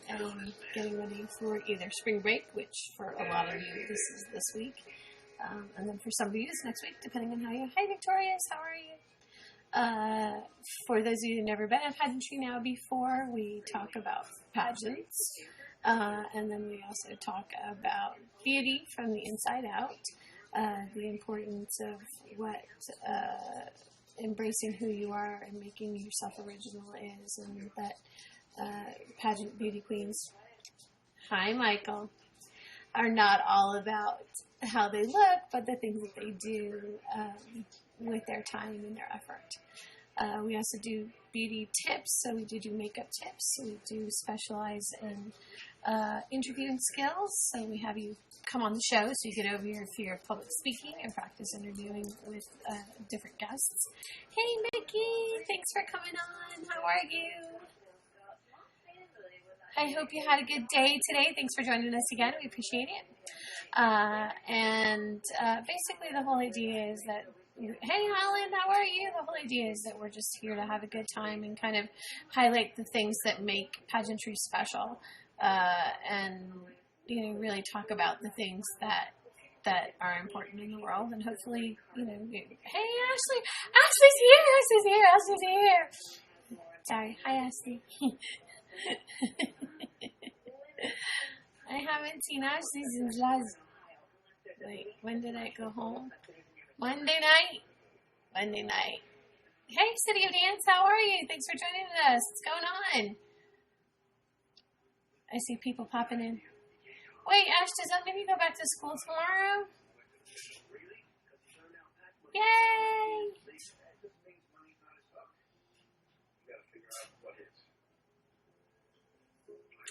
and getting ready for either spring break, which for a lot of you this is this week, and then for some of you it's next week, depending on how you. Hi, Victorious, how are you? For those of you who've never been at Pageantry Now before, we talk about pageants, and then we also talk about beauty from the inside out, the importance of what embracing who you are and making yourself original is, and that pageant beauty queens, hi Michael, are not all about how they look, but the things that they do with their time and their effort. We also do beauty tips, so we do makeup tips. We do specialize in interviewing skills, so we have you come on the show so you get over your fear of public speaking and practice interviewing with different guests. Hey Mickey, thanks for coming on. How are you? I hope you had a good day today. Thanks for joining us again. We appreciate it. And basically the whole idea is that, hey Holland, how are you? The whole idea is that we're just here to have a good time and kind of highlight the things that make pageantry special, and really talk about the things that are important in the world, and hopefully, hey Ashley, Ashley's here. Sorry, hi Ashley. I haven't seen Ashley since last. Wait, when did I go home? Monday night. Hey, City of Dance, how are you? Thanks for joining us. What's going on? I see people popping in. Wait, Ash, does that mean you go back to school tomorrow? Yay!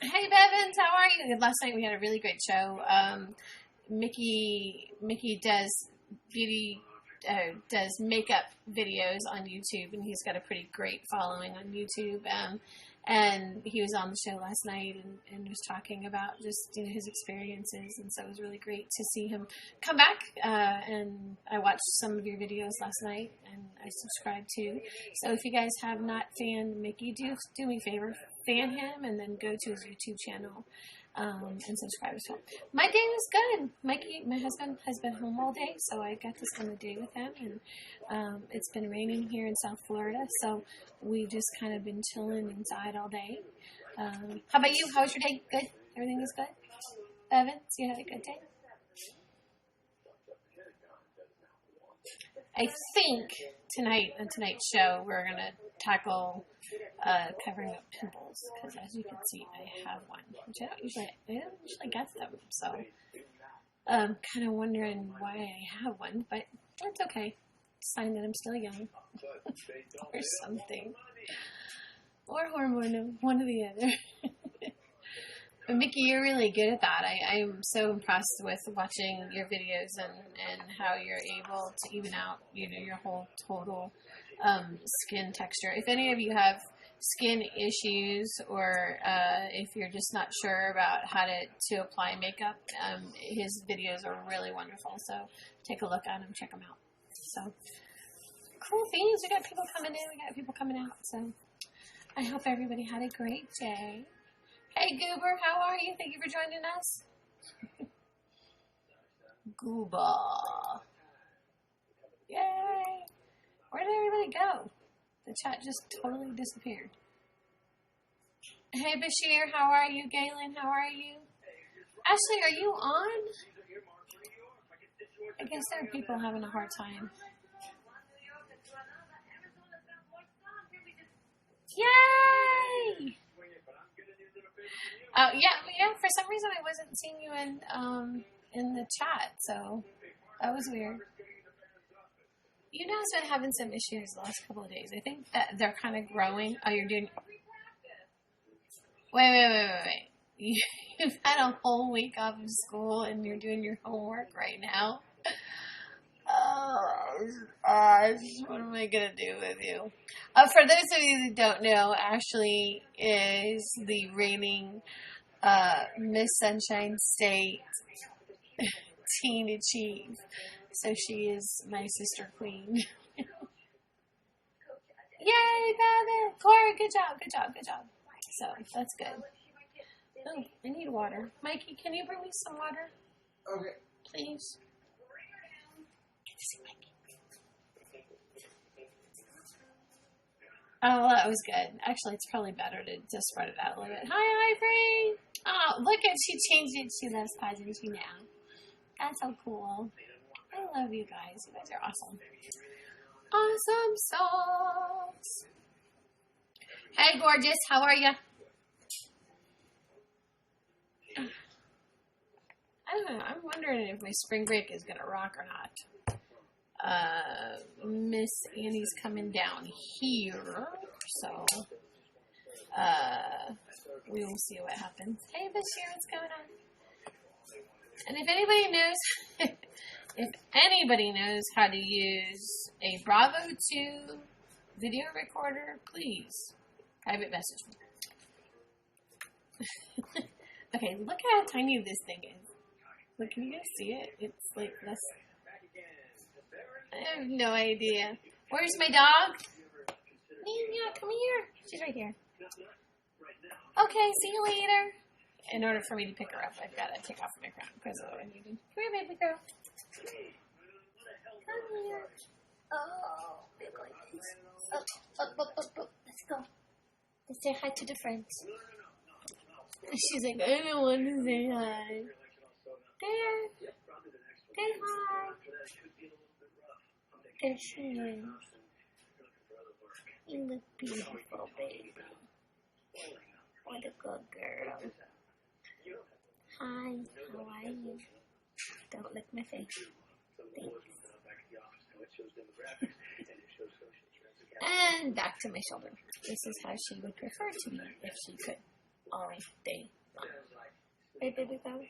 Hey, Bevins, how are you? Last night we had a really great show. Mickey does makeup videos on YouTube, and he's got a pretty great following on YouTube. And he was on the show last night and was talking about just his experiences, and so it was really great to see him come back. And I watched some of your videos last night, and I subscribed too. So if you guys have not fanned Mickey, do me a favor, fan him, and then go to his YouTube channel and subscribe as well. My day was good. Mikey, my husband, has been home all day, so I got to spend the day with him, and it's been raining here in South Florida, so we've just kind of been chilling inside all day. How about you? How was your day? Good? Everything was good? Evans, you had a good day? I think tonight, on tonight's show, we're going to tackle covering up pimples, because as you can see, I have one, which I don't usually get them, so I'm kind of wondering why I have one, but that's okay. Sign that I'm still young, or something, or hormone, one or the other. But Mickey, you're really good at that. I'm so impressed with watching your videos and how you're able to even out, your whole total skin texture. If any of you have skin issues, or if you're just not sure about how to apply makeup, his videos are really wonderful. So take a look at them, check them out. So cool things. We got people coming in, we got people coming out. So I hope everybody had a great day. Hey Goober, how are you? Thank you for joining us. Gooba. Yay. Where did everybody go? The chat just totally disappeared. Hey Bashir, how are you? Galen, how are you? Ashley, are you on? I guess there are people having a hard time. Yay! Yeah. For some reason, I wasn't seeing you in the chat, so that was weird. YouNow's been having some issues the last couple of days. I think that they're kind of growing. Oh, you're doing... Wait. You've had a whole week off of school and you're doing your homework right now? Oh, gosh. What am I going to do with you? For those of you that don't know, Ashley is the reigning Miss Sunshine State Teen Achieve. So she is my sister queen. Yay, Babin! Cora, good job. So that's good. Oh, I need water. Mikey, can you bring me some water? Okay. Please. Good to see Mikey. Oh, that was good. Actually, it's probably better to just spread it out a little bit. Hi, Ivory! Oh, look at, she changed it. She loves pausing you now. That's so cool. I love you guys. You guys are awesome. Awesome sauce. Hey, gorgeous. How are you? I don't know. I'm wondering if my spring break is going to rock or not. Miss Annie's coming down here, so we will see what happens. Hey, Bashir, what's going on? And if anybody knows how to use a Bravo 2 video recorder, please private message me. Okay, look how tiny this thing is. Look, can you guys see it? It's like this. I have no idea. Where's my dog? Nina, come here. She's right here. Okay, see you later. In order for me to pick her up, I've got to take off my crown because of what I needed. Come here, baby girl. Come here. Oh, we're going to... Let's go. Let's say hi to the friends. She's like, I don't want to say hi. There. Say hi. There she is. You look beautiful, baby. What a good girl. Hi, how are you? Don't lick my face. Thanks. And back to my shoulder. This is how she would prefer to me if she could. All day long. Right, baby girl?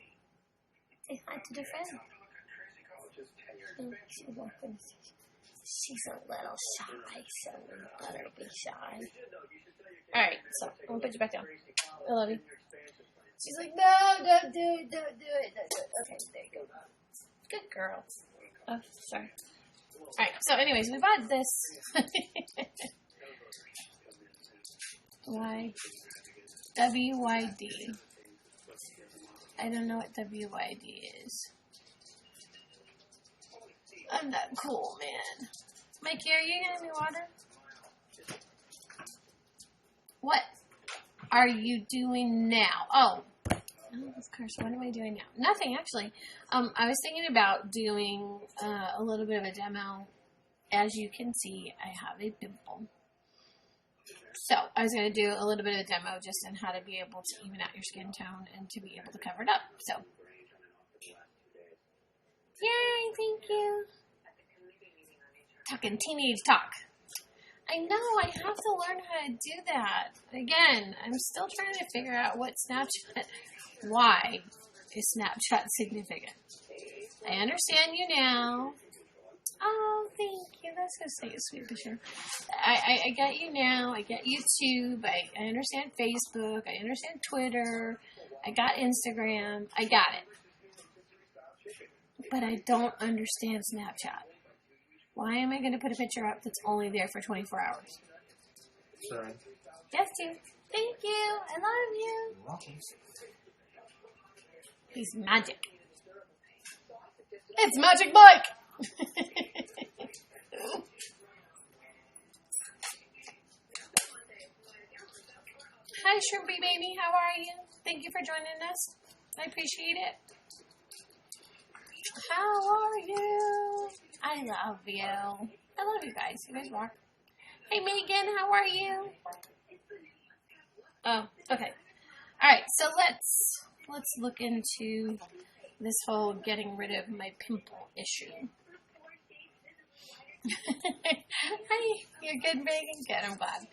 Say hi to the friend. She's welcome. She's a little shy, so we let her be shy. Alright, so I'm gonna put you back down. I love you. She's like, no, don't do it, don't do it, don't do it. Okay, there you go. Good girl. Oh, sorry. Alright, so anyways, we bought this. WYD. I don't know what WYD is. I'm that cool, man. Mikey, are you getting me water? What are you doing now? Oh, of course. What am I doing now? Nothing, actually. I was thinking about doing a little bit of a demo. As you can see, I have a pimple. So I was going to do a little bit of a demo just on how to be able to even out your skin tone and to be able to cover it up. So, yay! Thank you. Talking teenage talk. I know, I have to learn how to do that. Again, I'm still trying to figure out what Snapchat, why is Snapchat significant? I understand you now. Oh, thank you. That's going to say a sweet picture. I get you now. I get YouTube. I understand Facebook. I understand Twitter. I got Instagram. I got it. But I don't understand Snapchat. Why am I going to put a picture up that's only there for 24 hours? Sorry. Yes, dear. Thank you. I love you. You're welcome. He's magic. It's Magic Mike. Hi, Shrimpy Baby. How are you? Thank you for joining us. I appreciate it. How are you? I love you. I love you guys. You guys rock. Hey, Megan. How are you? Oh, okay. All right. So let's look into this whole getting rid of my pimple issue. Hi, you're good, Megan? Good, I'm glad.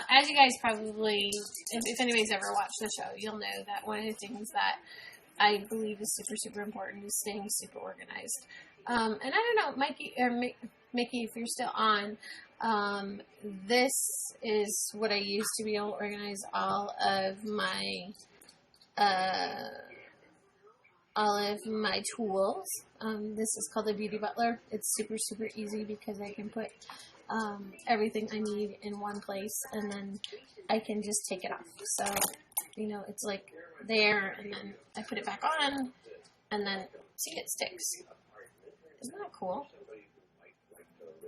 As you guys probably, if anybody's ever watched the show, you'll know that one of the things that I believe is super, super important is staying super organized. And I don't know, Mikey, or Mickey, if you're still on, this is what I use to be able to organize all of my tools. This is called the Beauty Butler. It's super, super easy because I can put everything I need in one place, and then I can just take it off. So, you know, it's like there, and then I put it back on, and then see, it sticks. Isn't that cool?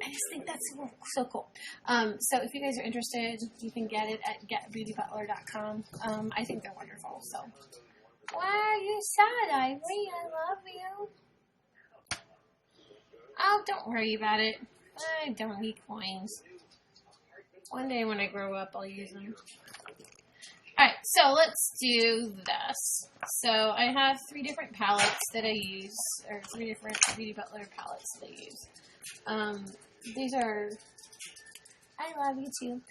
I just think that's so cool. So if you guys are interested, you can get it at getbeautybutler.com. I think they're wonderful. So, why are you sad, Ivory? I love you. Oh, don't worry about it. I don't need coins. One day when I grow up, I'll use them. Alright, so let's do this. So I have 3 different palettes that I use, or 3 different Beauty Butler palettes that I use. These are, I love you too.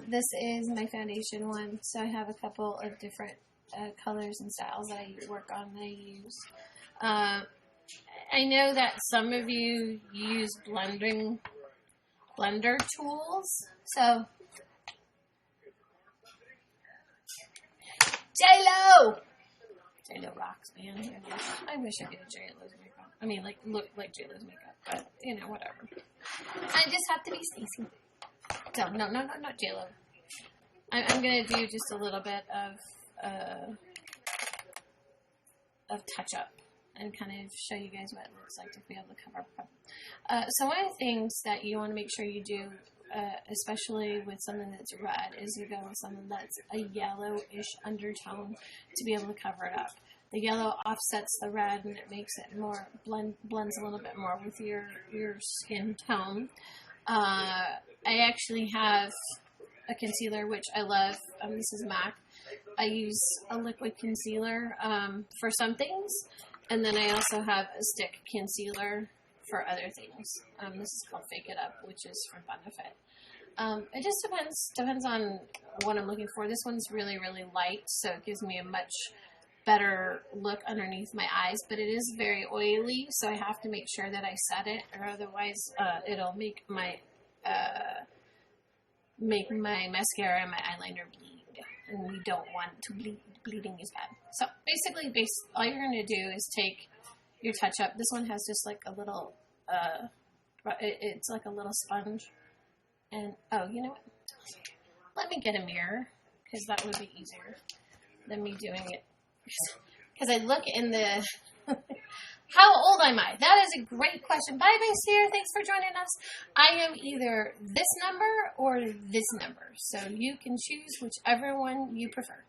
This is my foundation one, so I have a couple of different colors and styles that I work on that I use. I know that some of you use blender tools, so J-Lo rocks, man. I wish I did J-Lo's makeup. I mean, like, look like J-Lo's makeup, but, you know, whatever. I just have to be Stacey. So, no, not J-Lo. I'm going to do just a little bit of touch-up and kind of show you guys what it looks like to be able to cover up. So one of the things that you want to make sure you do, especially with something that's red, is you go with something that's a yellowish undertone to be able to cover it up. The yellow offsets the red and it makes it more, blends a little bit more with your skin tone. I actually have a concealer, which I love. This is MAC. I use a liquid concealer for some things, and then I also have a stick concealer for other things. This is called Fake It Up, which is for Benefit. It just depends on what I'm looking for. This one's really, really light, so it gives me a much better look underneath my eyes, but it is very oily, so I have to make sure that I set it, or otherwise it'll make my mascara and my eyeliner bleed, and we don't want to bleed. Bleeding is bad. So basically, all you're going to do is take your touch-up. This one has just like a little, it's like a little sponge, and, oh, you know what? Let me get a mirror, because that would be easier than me doing it. Because I look in the... How old am I? That is a great question. Bye, bye, Sarah. Thanks for joining us. I am either this number or this number. So you can choose whichever one you prefer.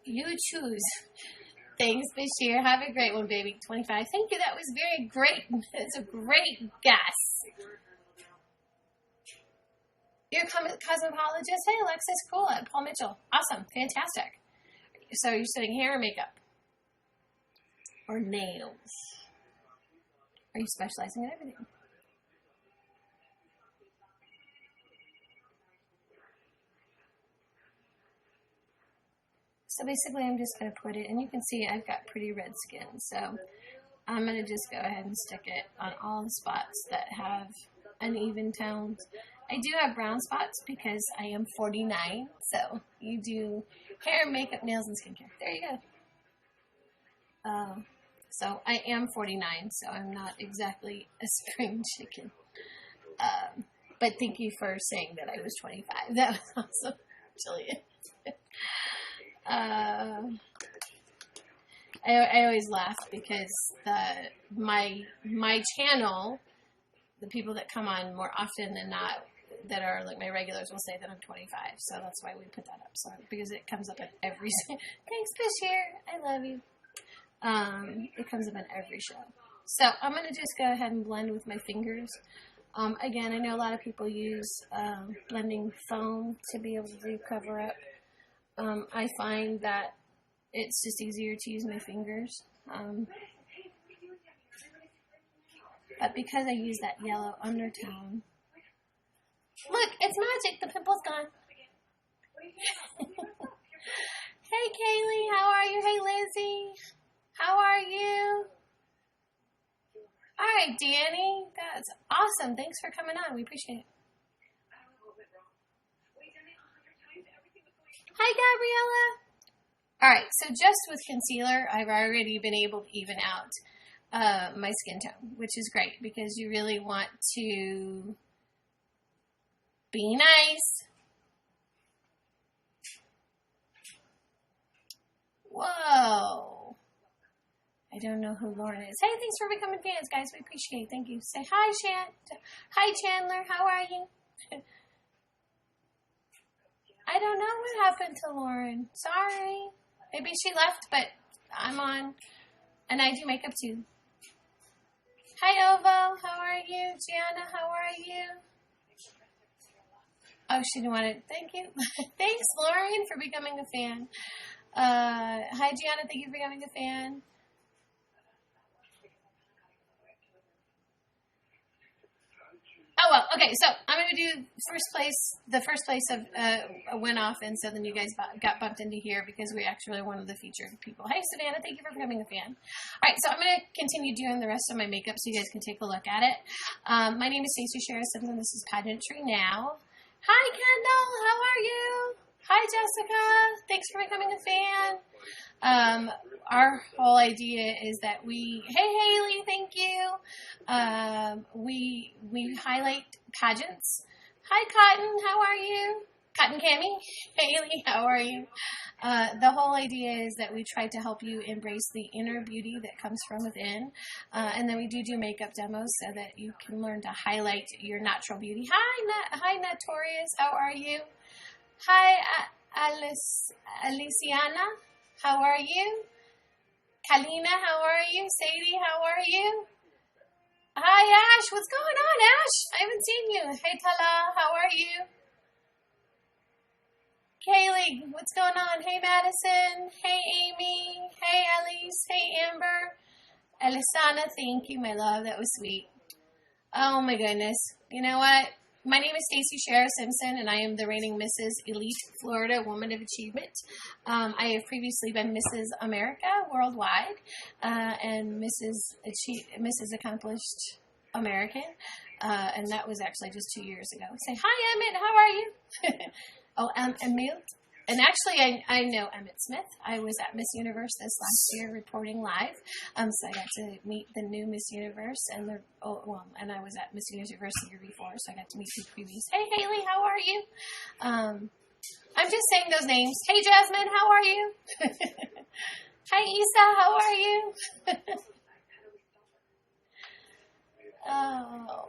You choose. Thanks, Bashir. Have a great one, baby. 25. Thank you. That was very great. That's a great guess. You're a cosmetologist? Hey, Alexis. Cool. Paul Mitchell. Awesome. Fantastic. So you're studying hair or makeup? Or nails? Are you specializing in everything? So basically, I'm just going to put it, and you can see I've got pretty red skin, so I'm going to just go ahead and stick it on all the spots that have uneven tones. I do have brown spots because I am 49, so you do hair, makeup, nails, and skincare. There you go. So I am 49, so I'm not exactly a spring chicken. But thank you for saying that I was 25. That was awesome, Jillian. I always laugh because my channel, the people that come on more often than not, that are like my regulars, will say that I'm 25. So that's why we put that up. So because it comes up in every. Thanks, Bashir. I love you. It comes up in every show. So I'm gonna just go ahead and blend with my fingers. Again, I know a lot of people use blending foam to be able to do cover up. I find that it's just easier to use my fingers. But because I use that yellow undertone. Look, it's magic. The pimple's gone. Hey, Kaylee. How are you? Hey, Lizzie. How are you? All right, Danny. That's awesome. Thanks for coming on. We appreciate it. Hi, Gabriella. Alright, so just with concealer, I've already been able to even out my skin tone, which is great because you really want to be nice. Whoa. I don't know who Lauren is. Hey, thanks for becoming fans, guys. We appreciate it. Thank you. Say hi, Hi, Chandler. How are you? I don't know what happened to Lauren. Sorry. Maybe she left, but I'm on. And I do makeup too. Hi, Ovo. How are you? Gianna, how are you? Oh, she didn't want it. Thank you. Thanks, Lauren, for becoming a fan. Hi, Gianna. Thank you for becoming a fan. Oh, well, okay, so I'm going to do the first place of went off, and so then you guys got bumped into here because we actually are one of the featured people. Hey, Savannah, thank you for becoming a fan. All right, so I'm going to continue doing the rest of my makeup so you guys can take a look at it. My name is Stacey Shara Simpson. This is Pageantry Now. Hi, Kendall. How are you? Hi, Jessica. Thanks for becoming a fan. Our whole idea is that hey Haley, thank you. We highlight pageants. Hi Cotton, how are you? Cotton Cammy, Haley, how are you? The whole idea is that we try to help you embrace the inner beauty that comes from within. And then we do makeup demos so that you can learn to highlight your natural beauty. Hi Notorious, how are you? Hi Aliciana, how are you? Kalina, how are you? Sadie, how are you? Hi, Ash. What's going on, Ash? I haven't seen you. Hey, Tala, how are you? Kaylee, what's going on? Hey, Madison. Hey, Amy. Hey, Elise. Hey, Amber. Elisana, thank you, my love. That was sweet. Oh, my goodness. You know what? My name is Stacey Shara Simpson, and I am the reigning Mrs. Elite Florida Woman of Achievement. I have previously been Mrs. America Worldwide and Mrs. Accomplished American, and that was actually just 2 years ago. Say, hi, Emmett, how are you? Oh, Emmett. And actually, I know Emmett Smith. I was at Miss Universe this last year reporting live. So I got to meet the new Miss Universe and and I was at Miss Universe the year before, so I got to meet the previous. Hey, Haley, how are you? I'm just saying those names. Hey, Jasmine, how are you? Hi, Isa, how are you?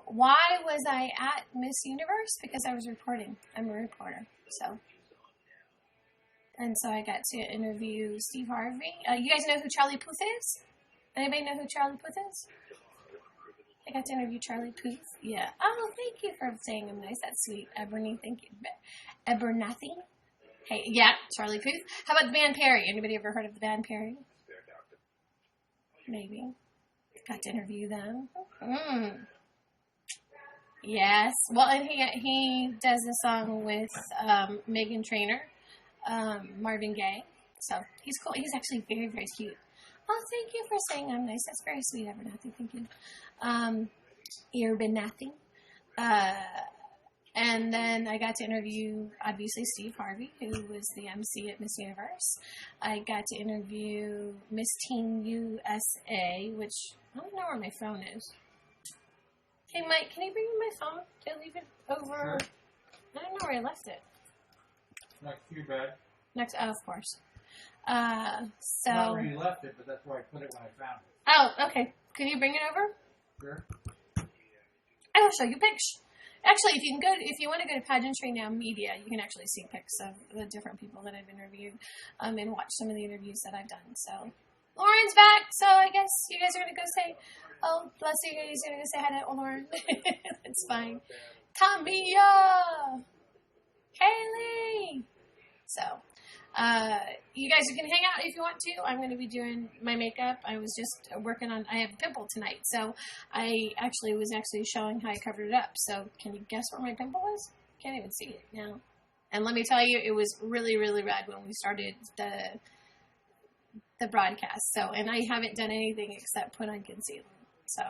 Why was I at Miss Universe? Because I was reporting. I'm a reporter, so. And so I got to interview Steve Harvey. You guys know who Charlie Puth is? Anybody know who Charlie Puth is? I got to interview Charlie Puth. Yeah. Oh, thank you for saying I'm nice. That's sweet. Eberny, thank you. Ebernathi. Hey, yeah, Charlie Puth. How about the band Perry? Anybody ever heard of the band Perry? Maybe. Got to interview them. Yes. Well, and he does a song with Meghan Trainor. Marvin Gaye. So he's cool. He's actually very, very cute. Oh, thank you for saying I'm nice. That's very sweet, Abernathy. Thank you. Abernathy. And then I got to interview, obviously, Steve Harvey, who was the MC at Miss Universe. I got to interview Miss Teen USA, which I don't know where my phone is. Hey, Mike, can you bring me my phone? Did I leave it over? Sure. I don't know where I left it. Next to your bed. Of course. So. Not where you left it, but that's where I put it when I found it. Oh, okay. Can you bring it over? Sure. I will show you pics. Actually, if you want to go to Pageantry Now Media, you can actually see pics of the different people that I've interviewed, and watch some of the interviews that I've done. So, Lauren's back. So I guess you guys are gonna go say, "Oh, bless you guys, you're gonna say hi to Lauren." It's fine. Tamia, Haley. So, you guys can hang out if you want to. I'm going to be doing my makeup. I was just working on, I have a pimple tonight. So, I was showing how I covered it up. So, can you guess where my pimple is? Can't even see it now. And let me tell you, it was really, really red when we started the broadcast. So, and I haven't done anything except put on concealer. So,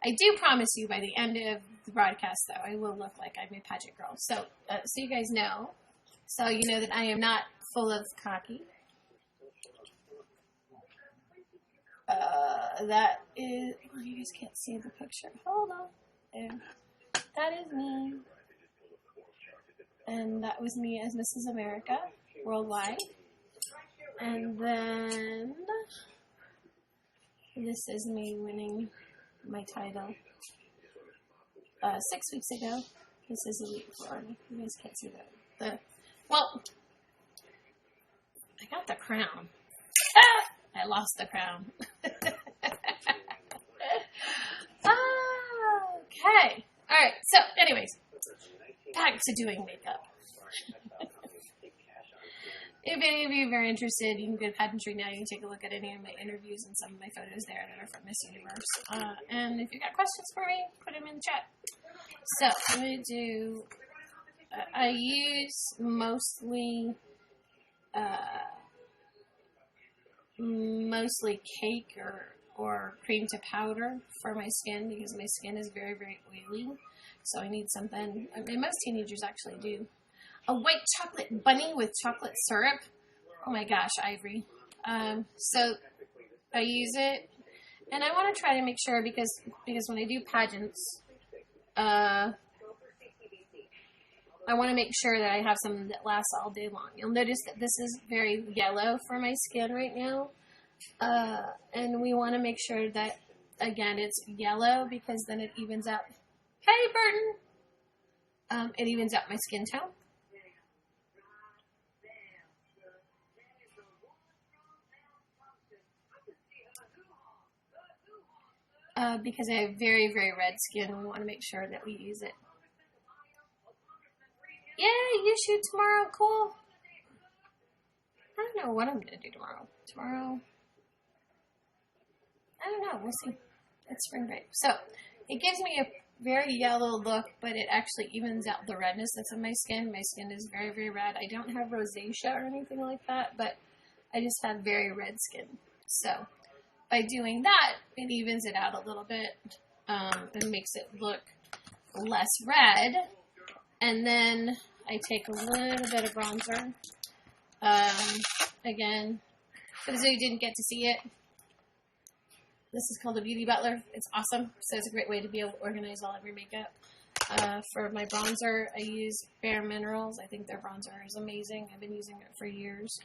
I do promise you by the end of the broadcast, though, I will look like I'm a pageant girl. So, so you guys know. So you know that I am not full of cocky. That is, oh, you guys can't see the picture. Hold on. There. That is me. And that was me as Mrs. America Worldwide. And then this is me winning my title 6 weeks ago. This is a week before. You guys can't see that. Well, I got the crown. I lost the crown. Okay. All right. So, anyways, back to doing makeup. If any of you are very interested, you can go to Pageantry now. You can take a look at any of my interviews and some of my photos there that are from Miss Universe. And if you got questions for me, put them in the chat. So, I'm going to do, I use mostly cake or cream to powder for my skin because my skin is very, very oily. So I need something, and most teenagers actually do. A white chocolate bunny with chocolate syrup. Oh my gosh, Ivory. So I use it, and I want to try to make sure because when I do pageants, I want to make sure that I have something that lasts all day long. You'll notice that this is very yellow for my skin right now. And we want to make sure that, again, it's yellow because then it evens out. Hey, Burton! It evens out my skin tone. Because I have very, very red skin, we want to make sure that we use it. Yeah, you shoot tomorrow. Cool. I don't know what I'm going to do tomorrow. I don't know. We'll see. It's spring break. So, it gives me a very yellow look, but it actually evens out the redness that's in my skin. My skin is very, very red. I don't have rosacea or anything like that, but I just have very red skin. So, by doing that, it evens it out a little bit and makes it look less red. And then I take a little bit of bronzer. Again, for those of you who didn't get to see it, this is called a Beauty Butler. It's awesome. So it's a great way to be able to organize all of your makeup. For my bronzer, I use Bare Minerals. I think their bronzer is amazing. I've been using it for years.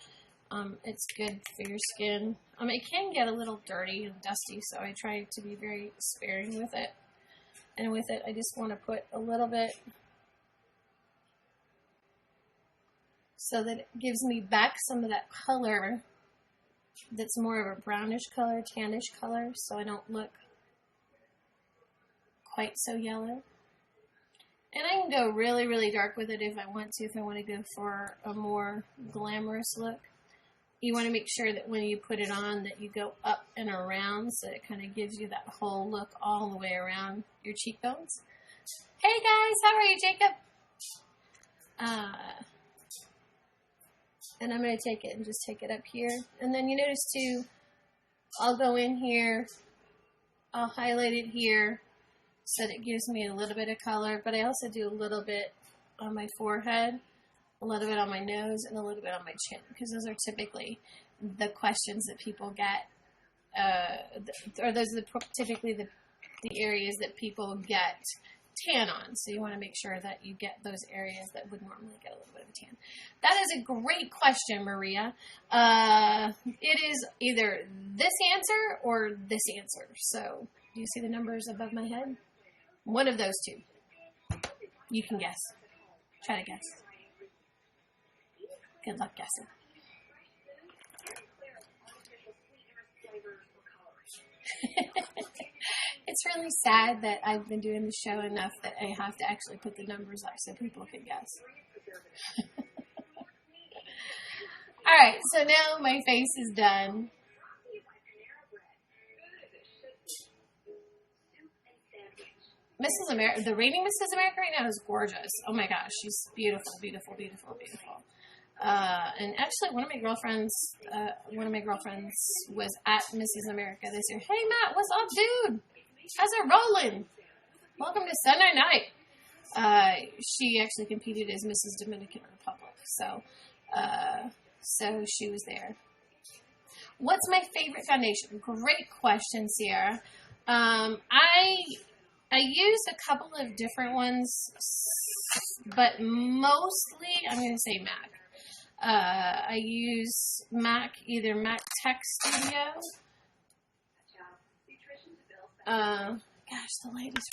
It's good for your skin. It can get a little dirty and dusty, so I try to be very sparing with it. And with it, I just want to put a little bit so that it gives me back some of that color that's more of a brownish color, tannish color, so I don't look quite so yellow. And I can go really, really dark with it if I want to, if I want to go for a more glamorous look. You want to make sure that when you put it on that you go up and around so it kind of gives you that whole look all the way around your cheekbones. Hey guys, how are you, Jacob? And I'm going to take it and just take it up here. And then you notice too, I'll go in here, I'll highlight it here so that it gives me a little bit of color, but I also do a little bit on my forehead, a little bit on my nose, and a little bit on my chin, because those are typically the questions that people get, or those are typically the areas that people get tan on. So you want to make sure that you get those areas that would normally get a little bit of a tan. That is a great question, Maria. It is either this answer or this answer. So do you see the numbers above my head? One of those two. You can guess. Try to guess. Good luck guessing. It's really sad that I've been doing the show enough that I have to actually put the numbers up so people can guess. Alright, so now my face is done. Mrs. America, the reigning Mrs. America right now is gorgeous. Oh my gosh, she's beautiful, beautiful, beautiful, beautiful. And actually, one of my girlfriends was at Mrs. America this year. Hey Matt, what's up, dude? How's it rolling? Welcome to Sunday night. She actually competed as Mrs. Dominican Republic, so she was there. What's my favorite foundation? Great question, Sierra. I use a couple of different ones, but mostly I'm going to say MAC. I use MAC, either MAC Tech Studio. Gosh, the light is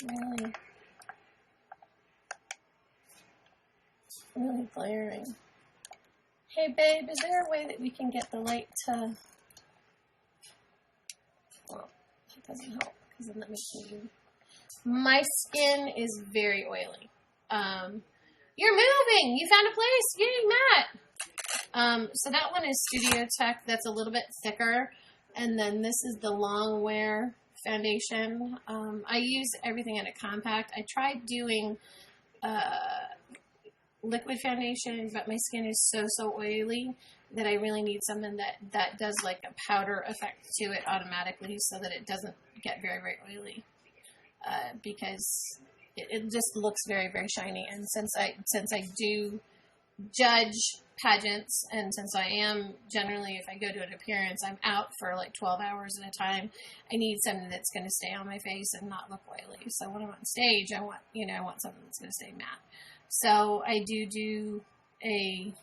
really glaring. Hey, babe, is there a way that we can get the light to... Well, it doesn't help because then that makes me weird. My skin is very oily. You're moving! You found a place! Yay, Matt! So that one is Studio Tech. That's a little bit thicker. And then this is the long wear foundation. I use everything in a compact. I tried doing liquid foundation, but my skin is so oily that I really need something that does like a powder effect to it automatically so that it doesn't get very oily. Because it just looks very shiny. And since I do judge pageants, and since I am generally, if I go to an appearance, I'm out for like 12 hours at a time, I need something that's going to stay on my face and not look oily. So when I'm on stage, I want something that's going to stay matte. So I do a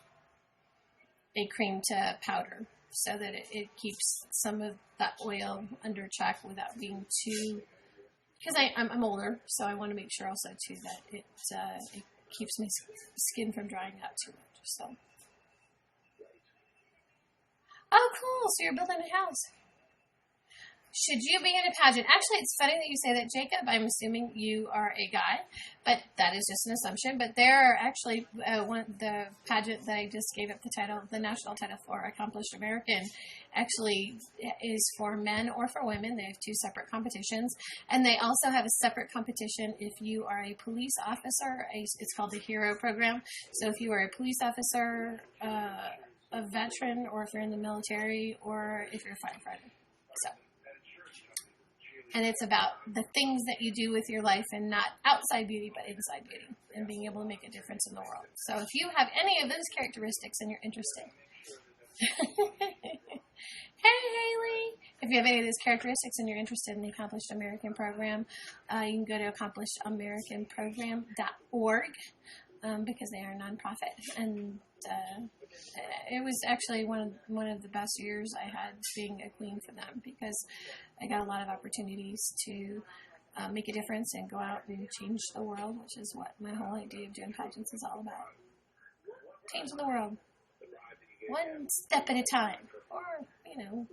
cream to powder so that it keeps some of that oil under check without being too, because I'm older, so I want to make sure also too that it keeps my skin from drying out too much. So, oh cool, so you're building a house. Should you be in a pageant? Actually, it's funny that you say that, Jacob. I'm assuming you are a guy, but that is just an assumption. But there are actually the pageant that I just gave up the title, the national title for Accomplished American, actually is for men or for women. They have two separate competitions, and they also have a separate competition if you are a police officer. It's called the Hero Program. So if you are a police officer, a veteran, or if you're in the military, or if you're a firefighter. So. And it's about the things that you do with your life and not outside beauty, but inside beauty and being able to make a difference in the world. So if you have any of those characteristics and you're interested. Hey, Haley. If you have any of those characteristics and you're interested in the Accomplished American Program, you can go to accomplishedamericanprogram.org because they are a nonprofit. And it was actually one of the best years I had being a queen for them because I got a lot of opportunities to make a difference and go out and change the world, which is what my whole idea of doing pageants is all about. Changing the world. One step at a time. Or,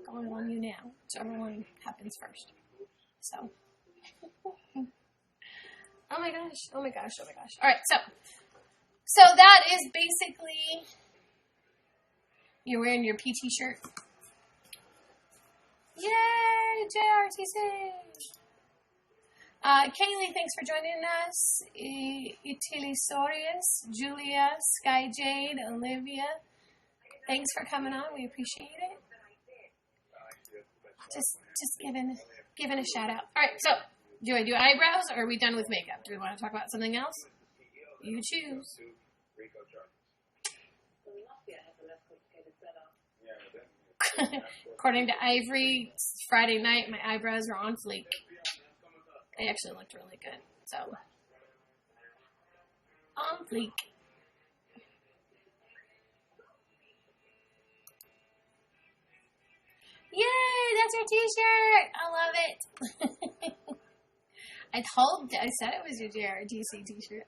going on YouNow. Whichever one happens first. So. Oh my gosh. All right, so that is basically... You're wearing your PT shirt. Yay, JRTC! Kaylee, thanks for joining us. Utilisorius, Julia, Sky Jade, Olivia. Thanks for coming on. We appreciate it. Just giving a shout out. All right, so do I do eyebrows or are we done with makeup? Do we want to talk about something else? You choose. According to Ivory, Friday night, my eyebrows are on fleek. They actually looked really good. So, on fleek. Yay, that's your t-shirt. I love it. I said it was your JRTC t-shirt.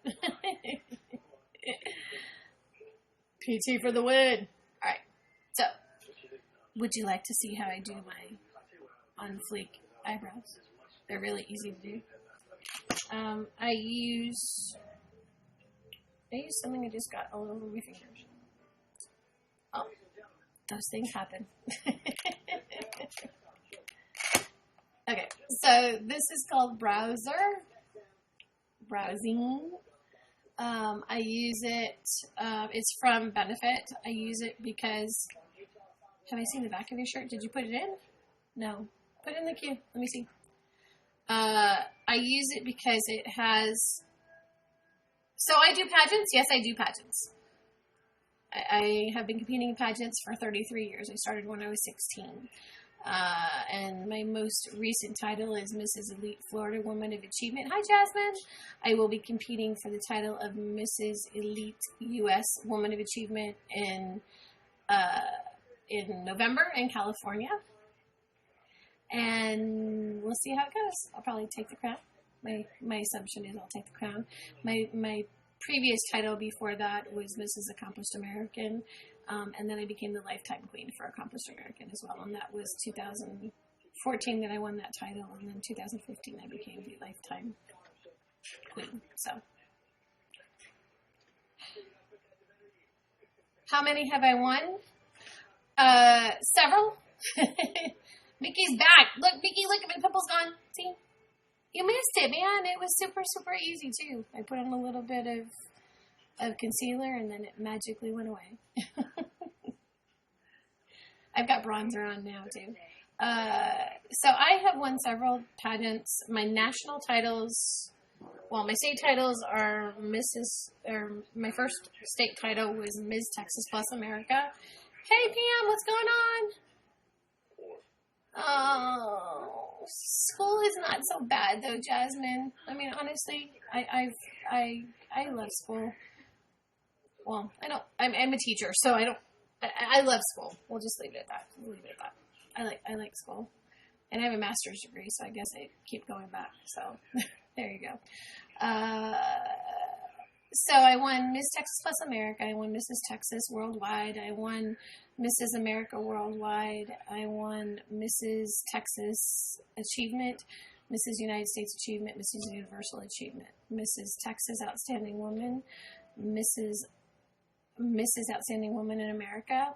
PT for the win. All right. So, would you like to see how I do my on fleek eyebrows? They're really easy to do. I use something I just got all over my fingers. Oh, those things happen. Okay, so this is called browsing. I use it, it's from Benefit. I use it because, have I seen the back of your shirt? Did you put it in? No. Put it in the queue. Let me see. I use it because it has, so I do pageants. Yes, I do pageants. I have been competing in pageants for 33 years. I started when I was 16. And my most recent title is Mrs. Elite Florida Woman of Achievement. Hi, Jasmine. I will be competing for the title of Mrs. Elite U.S. Woman of Achievement in November in California. And we'll see how it goes. I'll probably take the crown. My assumption is I'll take the crown. My previous title before that was Mrs. Accomplished American. And then I became the Lifetime Queen for Accomplished American as well. And that was 2014 that I won that title. And then 2015 I became the Lifetime Queen. So, how many have I won? Several. Mickey's back. Look, Mickey, look at my pimple's gone. See? You missed it, man. It was super, super easy, too. I put on a little bit of concealer, and then it magically went away. I've got bronzer on now, too. So I have won several pageants. My national titles, well, my state titles are my first state title was Ms. Texas Plus America. Hey, Pam, what's going on? Oh, school is not so bad, though, Jasmine. I mean, honestly, I love school. Well, I'm a teacher, so I love school. We'll just leave it at that. I like school. And I have a master's degree, so I guess I keep going back. So, there you go. So I won Miss Texas Plus America. I won Mrs. Texas Worldwide. I won Mrs. America Worldwide. I won Mrs. Texas Achievement, Mrs. United States Achievement, Mrs. Universal Achievement, Mrs. Texas Outstanding Woman, Mrs. Outstanding Woman in America.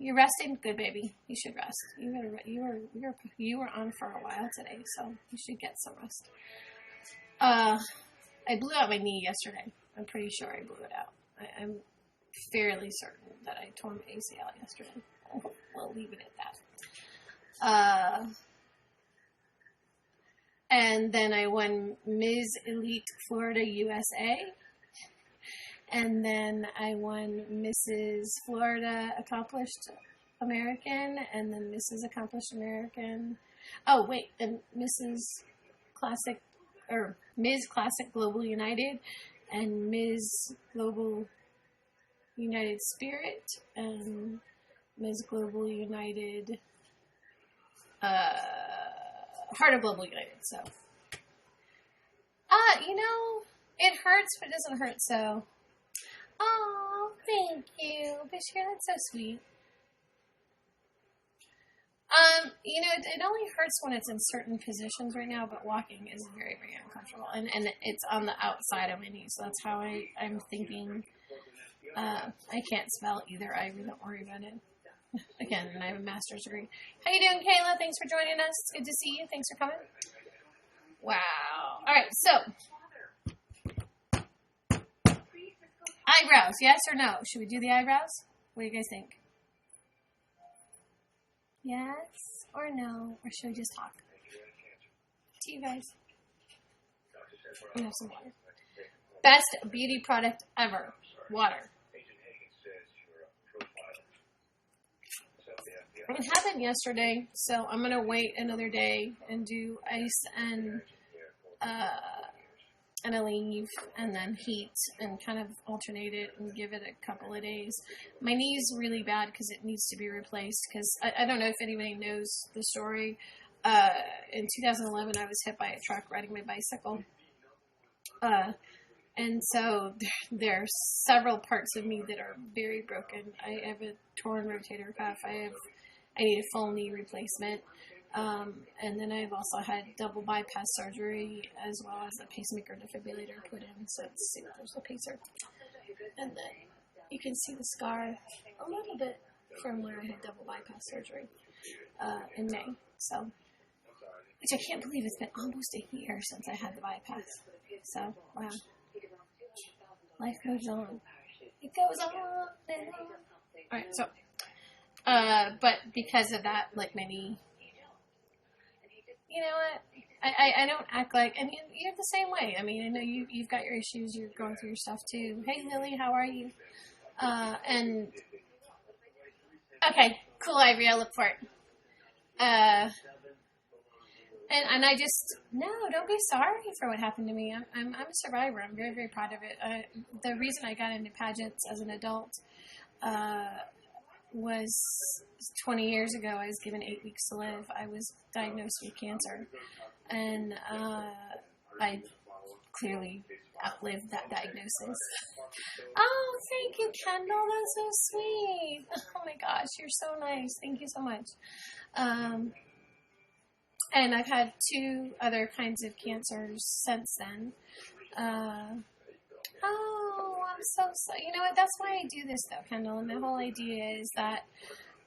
You're resting? Good, baby. You should rest. You were on for a while today, so you should get some rest. I blew out my knee yesterday. I'm pretty sure I blew it out. I'm fairly certain that I tore my ACL yesterday. We'll leave it at that. And then I won Ms. Elite Florida USA. And then I won Mrs. Florida Accomplished American. And then Mrs. Accomplished American. Oh, wait. And Ms. Classic Global United. And Ms. Global United Spirit. And Ms. Global United... Heart of Global United, so. It hurts, but it doesn't hurt, so. Oh, thank you. Bashir, that's so sweet. It only hurts when it's in certain positions right now, but walking is very, very uncomfortable. And it's on the outside of my knee, so that's how I'm thinking. I can't spell either. I really don't worry about it. Again, and I have a master's degree. How you doing, Kayla? Thanks for joining us. It's good to see you. Thanks for coming. Wow. All right, so. Eyebrows, yes or no? Should we do the eyebrows? What do you guys think? Yes or no? Or should we just talk? To you guys. We have some water. Best beauty product ever. Water. It happened yesterday, so I'm going to wait another day and do ice and a leave and then heat and kind of alternate it and give it a couple of days. My knee's really bad because it needs to be replaced because I don't know if anybody knows the story. In 2011, I was hit by a truck riding my bicycle. And so there's several parts of me that are very broken. I have a torn rotator cuff. I need a full knee replacement. And then I've also had double bypass surgery as well as a pacemaker defibrillator put in. So let's see, there's the pacer. And then you can see the scar a little bit from where I had double bypass surgery in May. So, which I can't believe it's been almost a year since I had the bypass. So, wow. Life goes on. It goes on and on. Alright, so. But because of that, like many, you know what, I don't act like, and you're the same way. I mean, I know you've got your issues, you're going through your stuff too. Hey Lily, how are you? And, okay, cool Ivory, I look for it. And I just, no, don't be sorry for what happened to me. I'm a survivor. I'm very, very proud of it. The reason I got into pageants as an adult was 20 years ago. I was given 8 weeks to live. I was diagnosed with cancer. And I clearly outlived that diagnosis. Oh, thank you, Kendall. That's so sweet. Oh my gosh, you're so nice. Thank you so much. And I've had 2 other kinds of cancers since then. Oh, I'm so sorry. You know what? That's why I do this, though, Kendall. And the whole idea is that,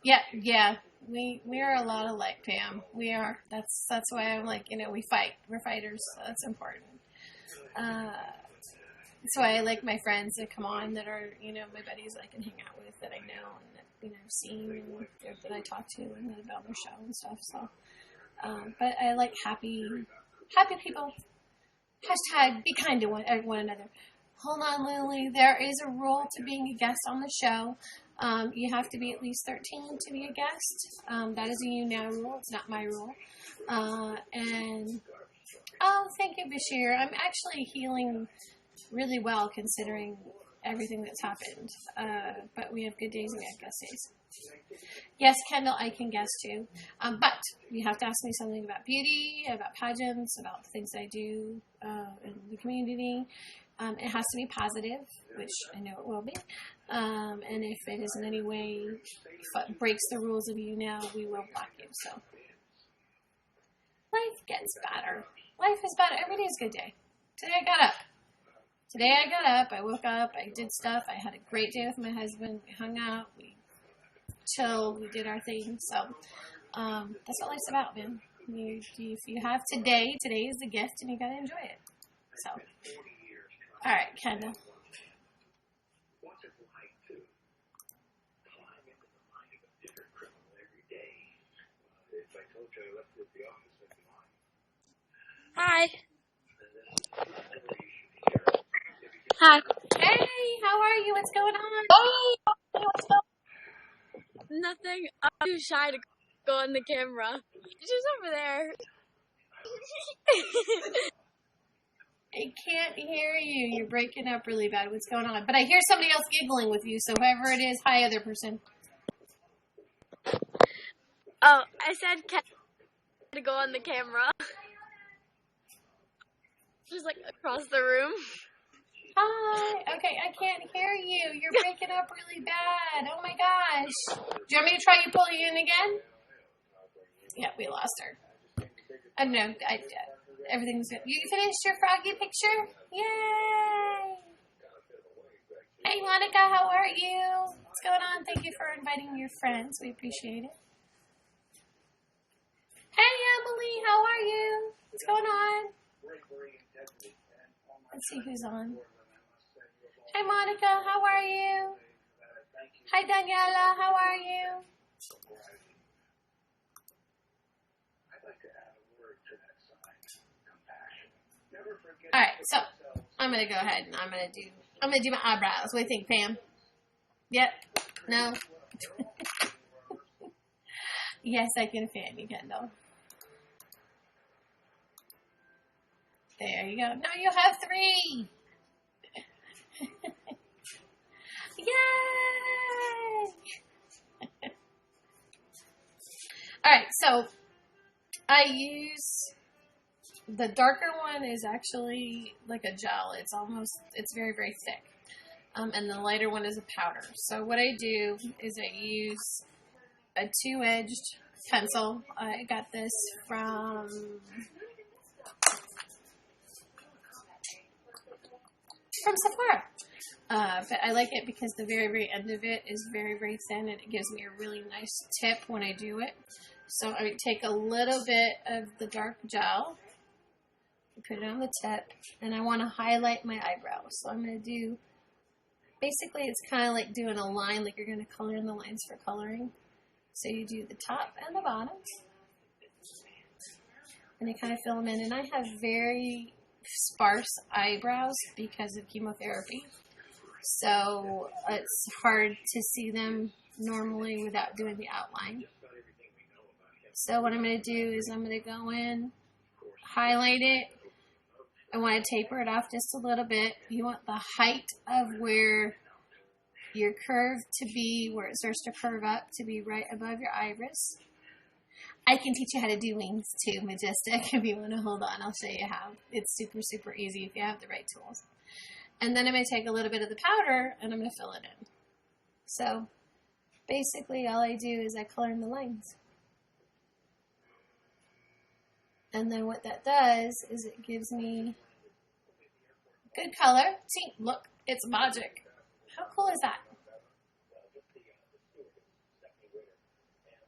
yeah, we are a lot alike, Pam. We are. That's why I'm like, we fight. We're fighters. So that's important. That's why I like my friends that come on that are, my buddies that I can hang out with that I know and that, I've seen and that I talk to and that about their show and stuff. So, but I like happy people. Hashtag be kind to one another. Hold on, Lily. There is a rule to being a guest on the show. You have to be at least 13 to be a guest. That is a YouNow rule. It's not my rule. And thank you, Bashir. I'm actually healing really well considering everything that's happened. But we have good days and we have guest days. Yes, Kendall, I can guess too. But you have to ask me something about beauty, about pageants, about the things I do in the community. It has to be positive, which I know it will be. And if it is in any way breaks the rules of YouNow, we will block you. So life gets better. Life is better. Every day is a good day. Today I got up. I woke up. I did stuff. I had a great day with my husband. We hung out. We chilled. We did our thing. So that's what life's about, man. If you have today is the gift, and you got to enjoy it. So, all right, Kendall. Hi. Hi. Hey, how are you? What's going on? Nothing. I'm too shy to go on the camera. She's over there. I can't hear you. You're breaking up really bad. What's going on? But I hear somebody else giggling with you, so whoever it is, hi, other person. Oh, I said to go on the camera. She's like across the room. Hi. Okay, I can't hear you. You're breaking up really bad. Oh my gosh. Do you want me to try you pulling in again? Yeah, we lost her. I don't know. Everything's good. You finished your froggy picture? Yay! Hey, Monica, how are you? What's going on? Thank you for inviting your friends. We appreciate it. Hey, Emily, how are you? What's going on? Let's see who's on. Hi, Monica, how are you? Hi, Daniela, how are you? All right, so I'm gonna go ahead and I'm gonna do my eyebrows. What do you think, Pam? Yep. No. Yes, I can fan you, Kendall. There you go. Now you have 3. Yay! All right, so I use the darker one is actually like a gel. It's very, very thick. And the lighter one is a powder. So what I do is I use a 2-edged pencil. I got this from Sephora. But I like it because the very, very end of it is very, very thin, and it gives me a really nice tip when I do it. So I take a little bit of the dark gel, put it on the tip, and I want to highlight my eyebrows. So I'm going to do, basically it's kind of like doing a line, like you're going to color in the lines for coloring. So you do the top and the bottom, and you kind of fill them in. And I have very sparse eyebrows because of chemotherapy. So it's hard to see them normally without doing the outline. So what I'm going to do is I'm going to go in, highlight it. I want to taper it off just a little bit. You want the height of where your curve to be, where it starts to curve up, to be right above your iris. I can teach you how to do wings too, Majestic. If you want to hold on, I'll show you how. It's super, super easy if you have the right tools. And then I'm going to take a little bit of the powder and I'm going to fill it in. So basically all I do is I color in the lines. And then what that does is it gives me good color. See, look, it's magic. How cool is that?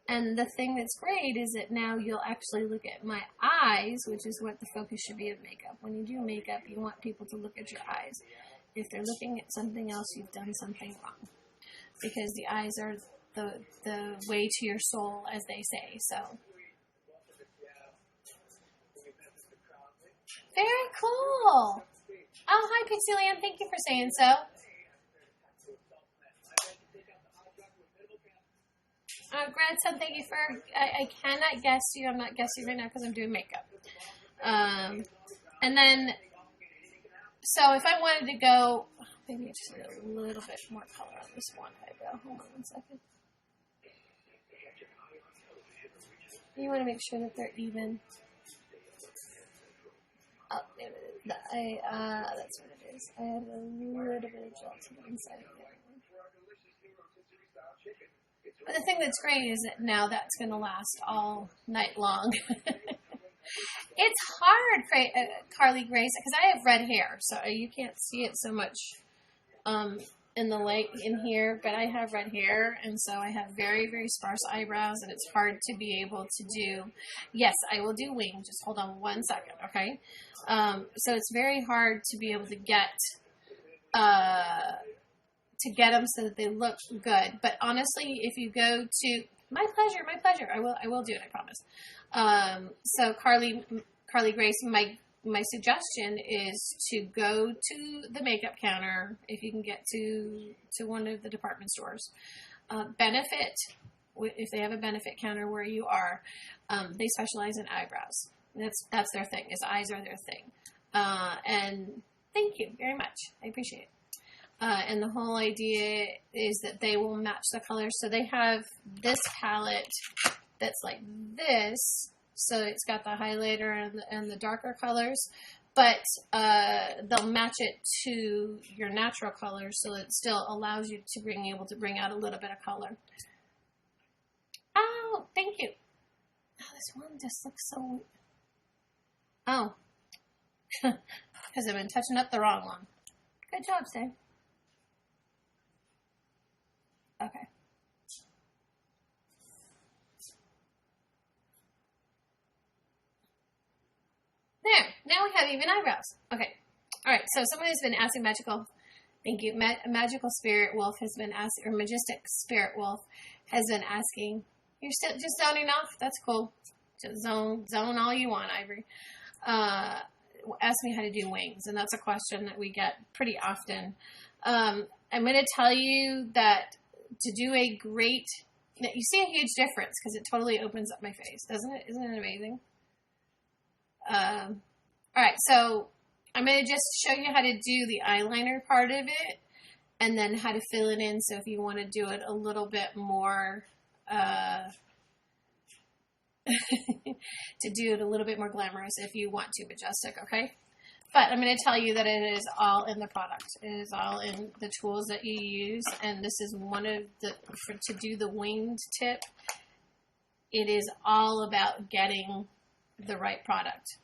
And the thing that's great is that now you'll actually look at my eyes, which is what the focus should be of makeup. When you do makeup, you want people to look at your eyes. If they're looking at something else, you've done something wrong. Because the eyes are the way to your soul, as they say. So, very cool. Oh, hi, Pixieland. Thank you for saying so. Grandson, thank you for, I cannot guess you. I'm not guessing right now because I'm doing makeup. And then, so if I wanted to go, maybe just a little bit more color on this one eyebrow. Hold on one second. You want to make sure that they're even. Oh, that's what it is. I have a little bit of gel to the inside of the other one. But the thing that's great is that now that's going to last all night long. It's hard, Carly Grace, because I have red hair, so you can't see it so much in the light in here, but I have red hair, and so I have very, very sparse eyebrows, and it's hard to be able to do. Yes, I will do wings. Just hold on one second, okay? So it's very hard to be able to get them so that they look good. But honestly, if you go to my pleasure, I will do it, I promise. So Carly Grace, my suggestion is to go to the makeup counter if you can get to one of the department stores. Benefit, if they have a benefit counter where you are, they specialize in eyebrows. That's their thing. Is eyes are their thing. And thank you very much. I appreciate it. And the whole idea is that they will match the colors. So they have this palette that's like this. So it's got the highlighter and the darker colors. But they'll match it to your natural colors. So it still allows you to being able to bring out a little bit of color. Oh, thank you. Oh, this one just looks so... Oh. Because I've been touching up the wrong one. Good job, Sam. Okay. There. Now we have even eyebrows. Okay. All right. So someone has been asking Magical. Thank you. Magical Spirit Wolf has been asking, or Majestic Spirit Wolf has been asking. You're still just zoning off? That's cool. Just zone all you want, Ivory. Ask me how to do wings, and that's a question that we get pretty often. I'm going to tell you that to do a great, you see a huge difference because it totally opens up my face, doesn't it? Isn't it amazing? All right, so I'm going to just show you how to do the eyeliner part of it, and then how to fill it in. So if you want to do it a little bit more, to do it a little bit more glamorous if you want to, Majestic, okay? But I'm going to tell you that it is all in the product. It is all in the tools that you use, and this is one of the, to do the winged tip, it is all about getting the right product.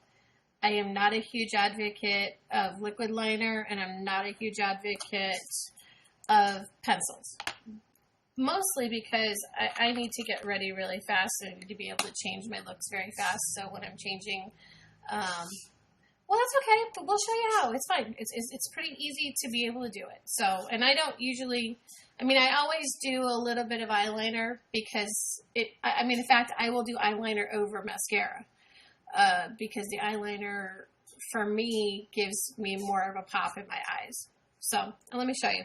I am not a huge advocate of liquid liner, and I'm not a huge advocate of pencils. Mostly because I need to get ready really fast, and I need to be able to change my looks very fast. So when I'm changing, well, that's okay, but we'll show you how. It's fine. It's pretty easy to be able to do it. So, and I don't usually, I always do a little bit of eyeliner because in fact, I will do eyeliner over mascara because the eyeliner, for me, gives me more of a pop in my eyes. So, let me show you.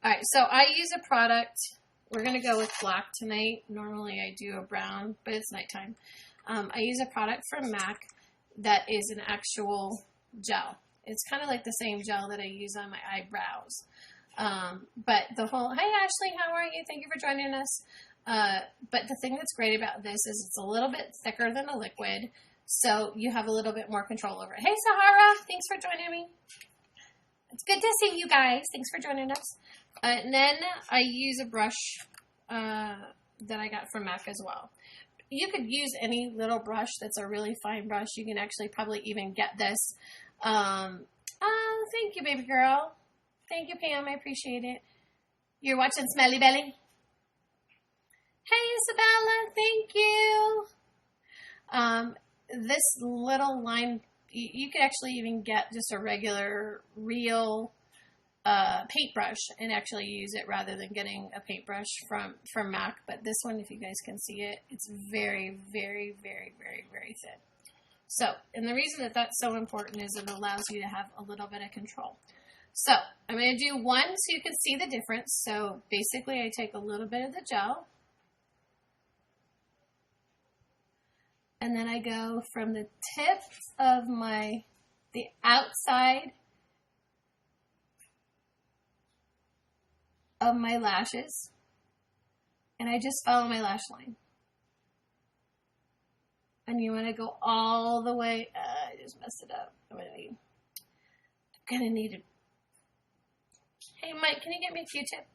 All right, so I use a product we're going to go with black tonight. Normally I do a brown, but it's nighttime. I use a product from MAC that is an actual gel. It's kind of like the same gel that I use on my eyebrows. But the whole, hey Ashley, how are you? Thank you for joining us. But the thing that's great about this is it's a little bit thicker than a liquid, so you have a little bit more control over it. Hey Sahara, thanks for joining me. It's good to see you guys. Thanks for joining us. And then I use a brush that I got from MAC as well. You could use any little brush that's a really fine brush. You can actually probably even get this. Oh, thank you, baby girl. Thank you, Pam. I appreciate it. You're watching Smelly Belly. Hey, Isabella. Thank you. This little line, you could actually even get just a regular, real paintbrush and actually use it rather than getting a paintbrush from MAC. But this one, if you guys can see it, it's very, very, very, very, very thin. So, and the reason that that's so important is it allows you to have a little bit of control. So, I'm going to do one so you can see the difference. So, basically, I take a little bit of the gel. And then I go from the tip of the outside of my lashes. And I just follow my lash line. And you want to go all the way. I just messed it up. I'm going to need it. Hey, Mike, can you get me a Q-tip?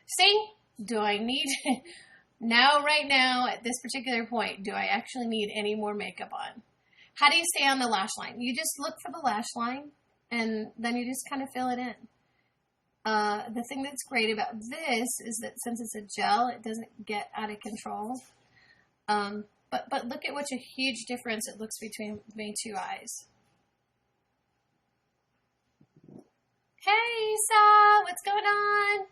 See? Do I need... Now, right now, at this particular point, do I actually need any more makeup on? How do you stay on the lash line? You just look for the lash line, and then you just kind of fill it in. The thing that's great about this is that since it's a gel, it doesn't get out of control. But look at what a huge difference it looks between my two eyes. Hey, Sa, what's going on?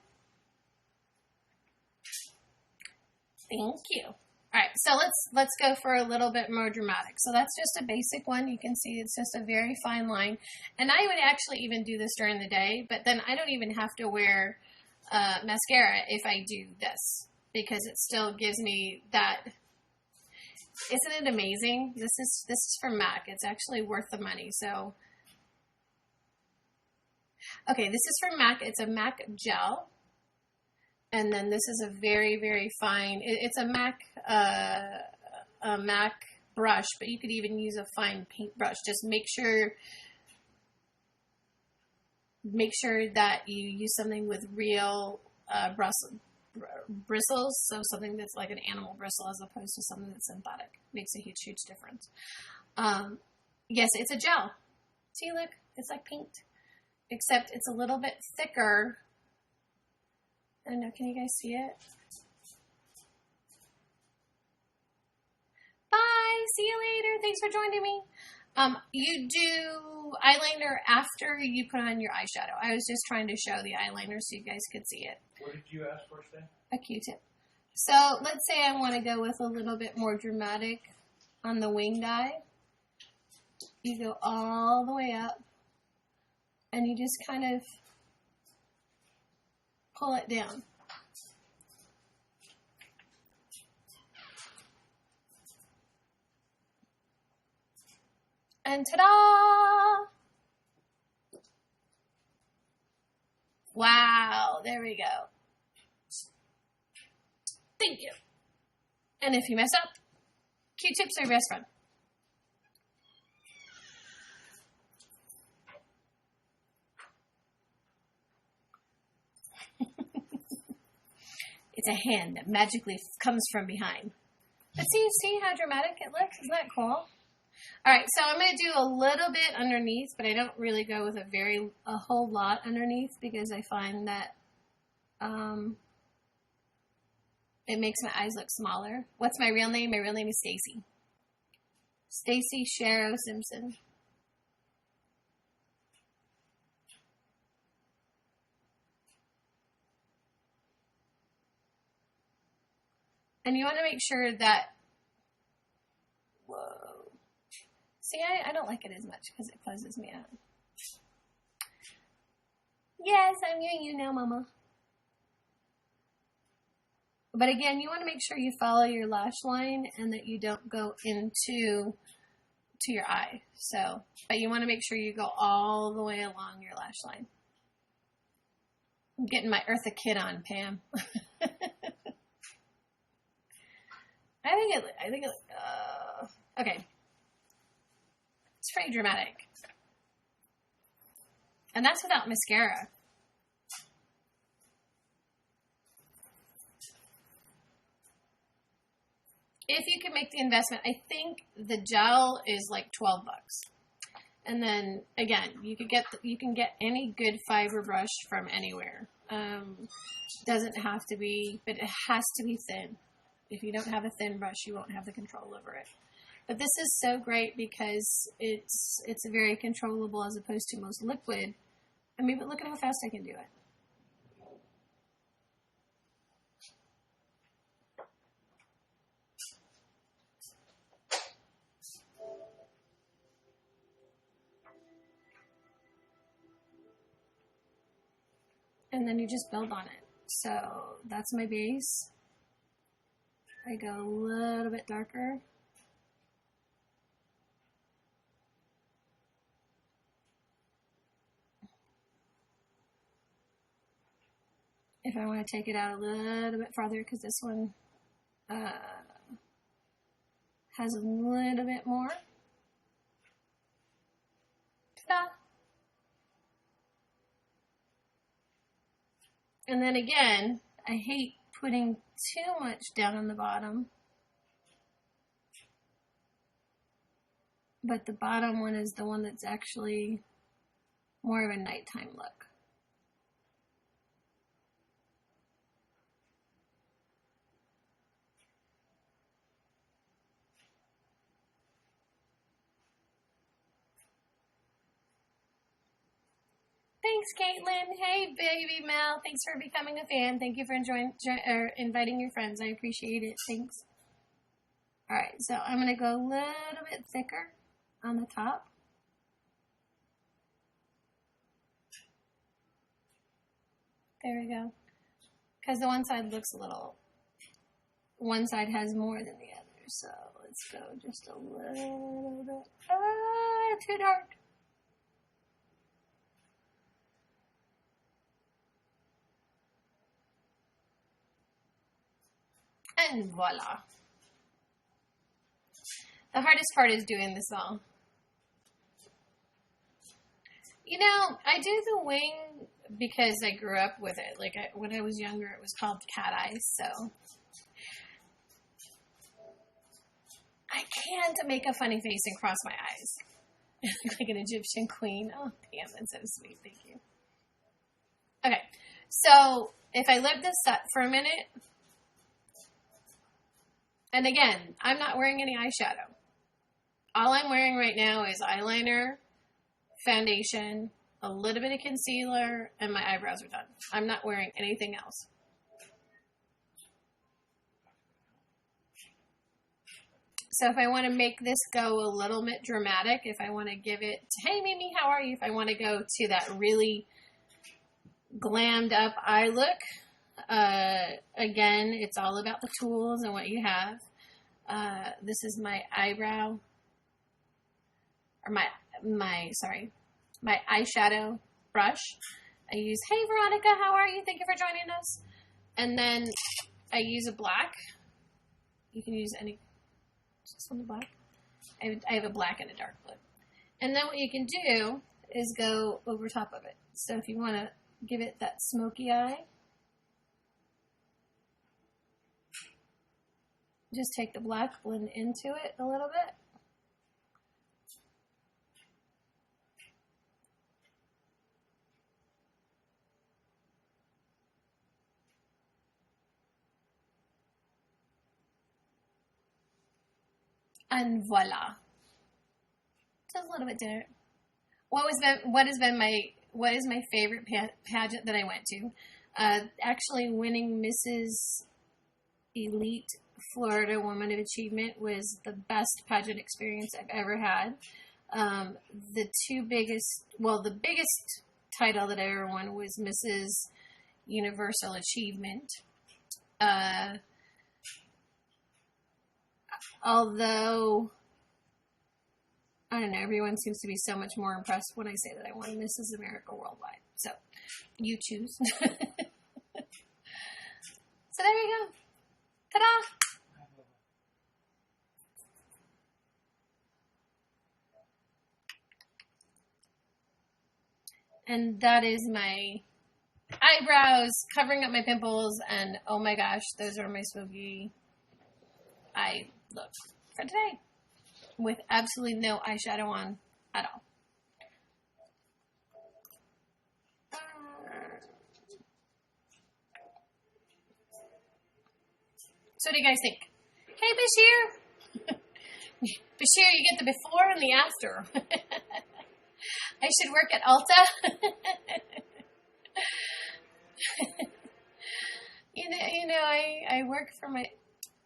Thank you. All right, so let's go for a little bit more dramatic. So that's just a basic one. You can see it's just a very fine line. And I would actually even do this during the day, but then I don't even have to wear mascara if I do this because it still gives me that. Isn't it amazing? This is from MAC. It's actually worth the money. So, okay, this is from MAC. It's a MAC gel. And then this is a very, very fine, it's a MAC brush, but you could even use a fine paintbrush. Just make sure that you use something with real bristles, so something that's like an animal bristle as opposed to something that's synthetic. Makes a huge, huge difference. Yes, it's a gel. See, look, it's like paint, except it's a little bit thicker. I don't know, can you guys see it? Bye, see you later. Thanks for joining me. You do eyeliner after you put on your eyeshadow. I was just trying to show the eyeliner so you guys could see it. What did you ask for, Stan? A Q-tip. So let's say I want to go with a little bit more dramatic on the winged eye. You go all the way up and you just kind of pull it down. And ta-da! Wow, there we go. Thank you. And if you mess up, Q-tips are your best friend. It's a hand that magically comes from behind. But see how dramatic it looks? Isn't that cool? Alright, so I'm going to do a little bit underneath, but I don't really go with a whole lot underneath because I find that it makes my eyes look smaller. What's my real name? My real name is Stacy. Stacy Sharrow Simpson. And you want to make sure that, whoa. See, I don't like it as much because it closes me out. Yes, I'm you now, Mama. But again, you want to make sure you follow your lash line and that you don't go into your eye. So, but you want to make sure you go all the way along your lash line. I'm getting my Eartha Kitt on, Pam. Okay. It's pretty dramatic. And that's without mascara. If you can make the investment, I think the gel is like $12. And then again, you can get any good fiber brush from anywhere. Doesn't have to be, but it has to be thin. If you don't have a thin brush, you won't have the control over it. But this is so great because it's very controllable as opposed to most liquid. I mean, but look at how fast I can do it. And then you just build on it. So that's my base. I go a little bit darker. If I want to take it out a little bit farther, because this one has a little bit more. Ta-da! And then again, I hate putting too much down on the bottom. But the bottom one is the one that's actually more of a nighttime look. Thanks, Caitlin. Hey, baby Mel. Thanks for becoming a fan. Thank you for inviting your friends. I appreciate it. Thanks. All right, so I'm going to go a little bit thicker on the top. There we go. Because the one side looks a little, one side has more than the other. So let's go just a little bit. Ah, too dark. And voila. The hardest part is doing this all. You know, I do the wing because I grew up with it. Like, when I was younger, it was called cat eyes, so. I can't make a funny face and cross my eyes. Like an Egyptian queen. Oh, damn, that's so sweet. Thank you. Okay, so if I let this set for a minute, and again, I'm not wearing any eyeshadow. All I'm wearing right now is eyeliner, foundation, a little bit of concealer, and my eyebrows are done. I'm not wearing anything else. So if I want to make this go a little bit dramatic, if I want to give it, hey Mimi, how are you? If I want to go to that really glammed up eye look, again, it's all about the tools and what you have. This is my eyebrow, or my eyeshadow brush. I use, hey Veronica, how are you? Thank you for joining us. And then I use a black. You can use any, just on the black. I have a black and a dark blue. And then what you can do is go over top of it. So if you want to give it that smoky eye, just take the black, blend into it a little bit. And voila. Just a little bit different. What is my favorite pageant that I went to? Actually winning Mrs. Elite Florida Woman of Achievement was the best pageant experience I've ever had. The biggest title that I ever won was Mrs. Universal Achievement. Although, I don't know, everyone seems to be so much more impressed when I say that I won Mrs. America Worldwide. So, you choose. So there you go. Ta-da! And that is my eyebrows covering up my pimples, and oh my gosh, those are my smoky eye look for today, with absolutely no eyeshadow on at all. So what do you guys think? Hey, Bashir! Bashir, you get the before and the after. I should work at Ulta. I work for my...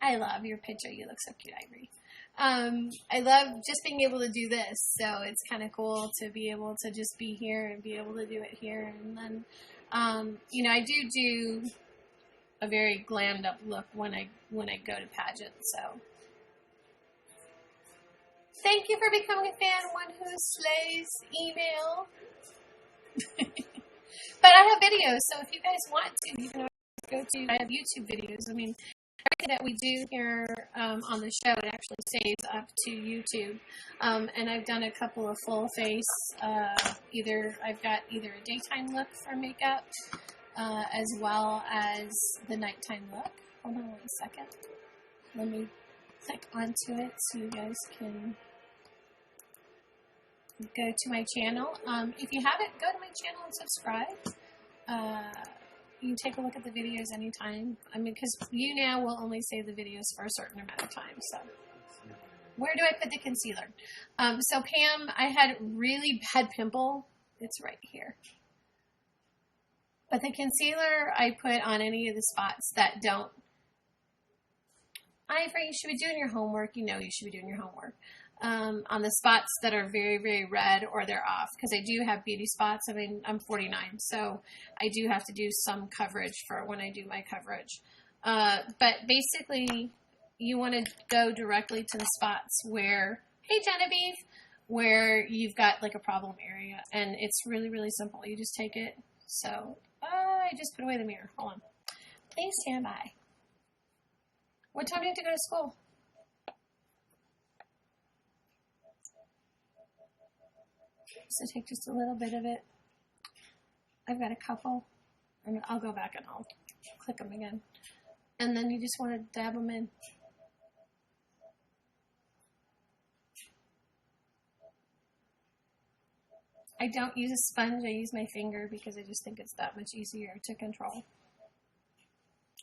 I love your picture. You look so cute, Ivory. I love just being able to do this, so it's kind of cool to be able to just be here and be able to do it here. And then, I do a very glammed up look when I go to pageants. So, thank you for becoming a fan. One who slays email. But I have videos, so if you guys want to, you can go to. I have YouTube videos. I mean, everything that we do here on the show, it actually saves up to YouTube. And I've done a couple of full face. I've got either a daytime look for makeup, as well as the nighttime look. Hold on 1 second. Let me click onto it so you guys can go to my channel. If you haven't, go to my channel and subscribe. You can take a look at the videos anytime. I mean, because YouNow will only save the videos for a certain amount of time. So, where do I put the concealer? So Pam, I had really bad pimple. It's right here. But the concealer I put on any of the spots that don't. Ivory, you should be doing your homework. You know you should be doing your homework. On the spots that are very, very red or they're off. Because I do have beauty spots. I mean, I'm 49, so I do have to do some coverage for when I do my coverage. But basically, you want to go directly to the spots where, hey Genevieve, where you've got like a problem area. And it's really, really simple. You just take it. So, I just put away the mirror. Hold on. Please stand by. What time do you have to go to school? So take just a little bit of it. I've got a couple. And I'll go back and I'll click them again. And then you just want to dab them in. I don't use a sponge. I use my finger because I just think it's that much easier to control.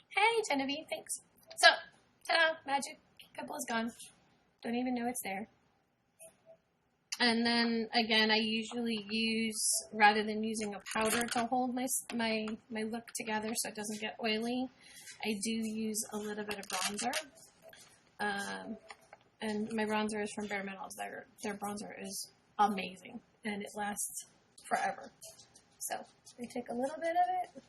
Hey, Genevieve, thanks. So, ta-da, magic pimple is gone. Don't even know it's there. And then, again, I usually use, rather than using a powder to hold my look together so it doesn't get oily, I do use a little bit of bronzer. And my bronzer is from Bare Metals. Their bronzer is amazing, and it lasts forever. So, I take a little bit of it.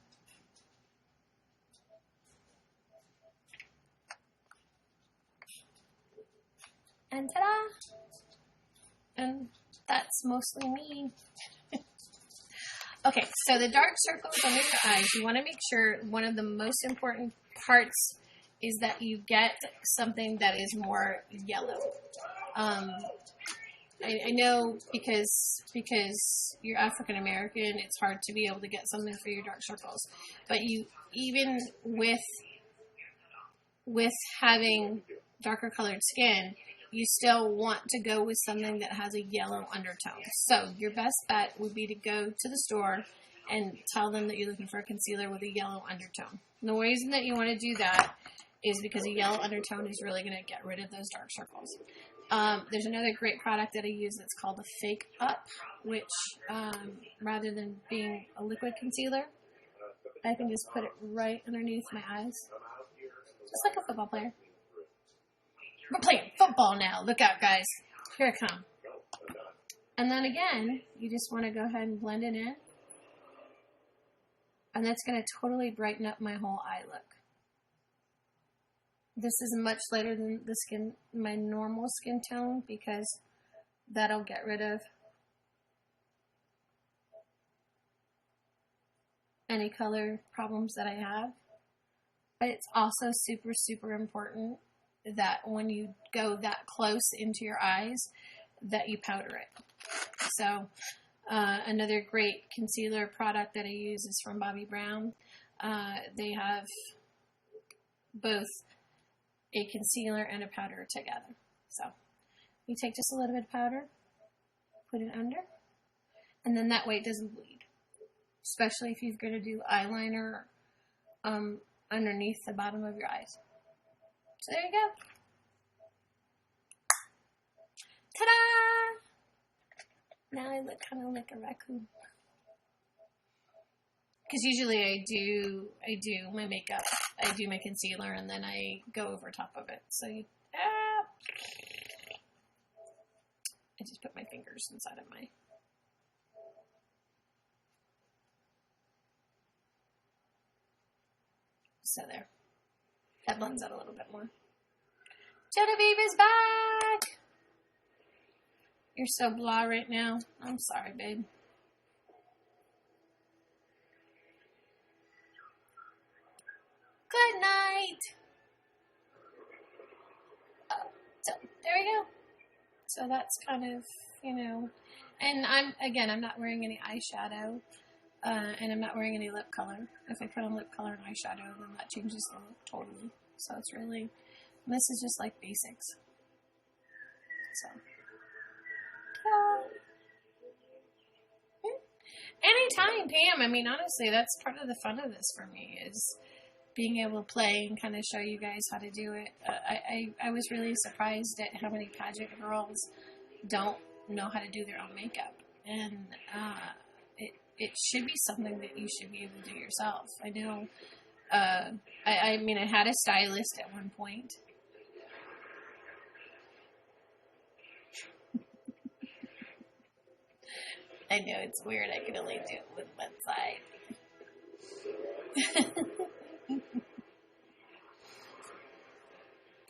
And ta-da! And that's mostly me. Okay, so the dark circles under your eyes, you want to make sure one of the most important parts is that you get something that is more yellow. I know because you're African American, it's hard to be able to get something for your dark circles. But you, even with having darker colored skin, you still want to go with something that has a yellow undertone. So your best bet would be to go to the store and tell them that you're looking for a concealer with a yellow undertone. And the reason that you want to do that is because a yellow undertone is really going to get rid of those dark circles. There's another great product that I use that's called the Fake Up, which rather than being a liquid concealer, I can just put it right underneath my eyes. Just like a football player. We're playing football now. Look out, guys. Here I come. And then again, you just want to go ahead and blend it in. And that's going to totally brighten up my whole eye look. This is much lighter than my normal skin tone, because that'll get rid of any color problems that I have. But it's also super, super important that when you go that close into your eyes, that you powder it. So another great concealer product that I use is from Bobbi Brown. They have both a concealer and a powder together. So you take just a little bit of powder, put it under, and then that way it doesn't bleed. Especially if you're going to do eyeliner underneath the bottom of your eyes. So there you go. Ta-da! Now I look kind of like a raccoon. Because usually I do my makeup, I do my concealer, and then I go over top of it. So I just put my fingers inside of my... So there. That blends out a little bit more. Genevieve is back! You're so blah right now. I'm sorry, babe. Good night! So, there we go. So that's kind of, and I'm not wearing any eyeshadow. And I'm not wearing any lip color. If I put on lip color and eyeshadow, then that changes the look totally. So it's really, this is just like basics. So, anytime, Pam. I mean, honestly, that's part of the fun of this for me, is being able to play and kind of show you guys how to do it. I was really surprised at how many pageant girls don't know how to do their own makeup. And, it should be something that you should be able to do yourself. I know, I mean, I had a stylist at one point. I know, it's weird. I can only do it with one side.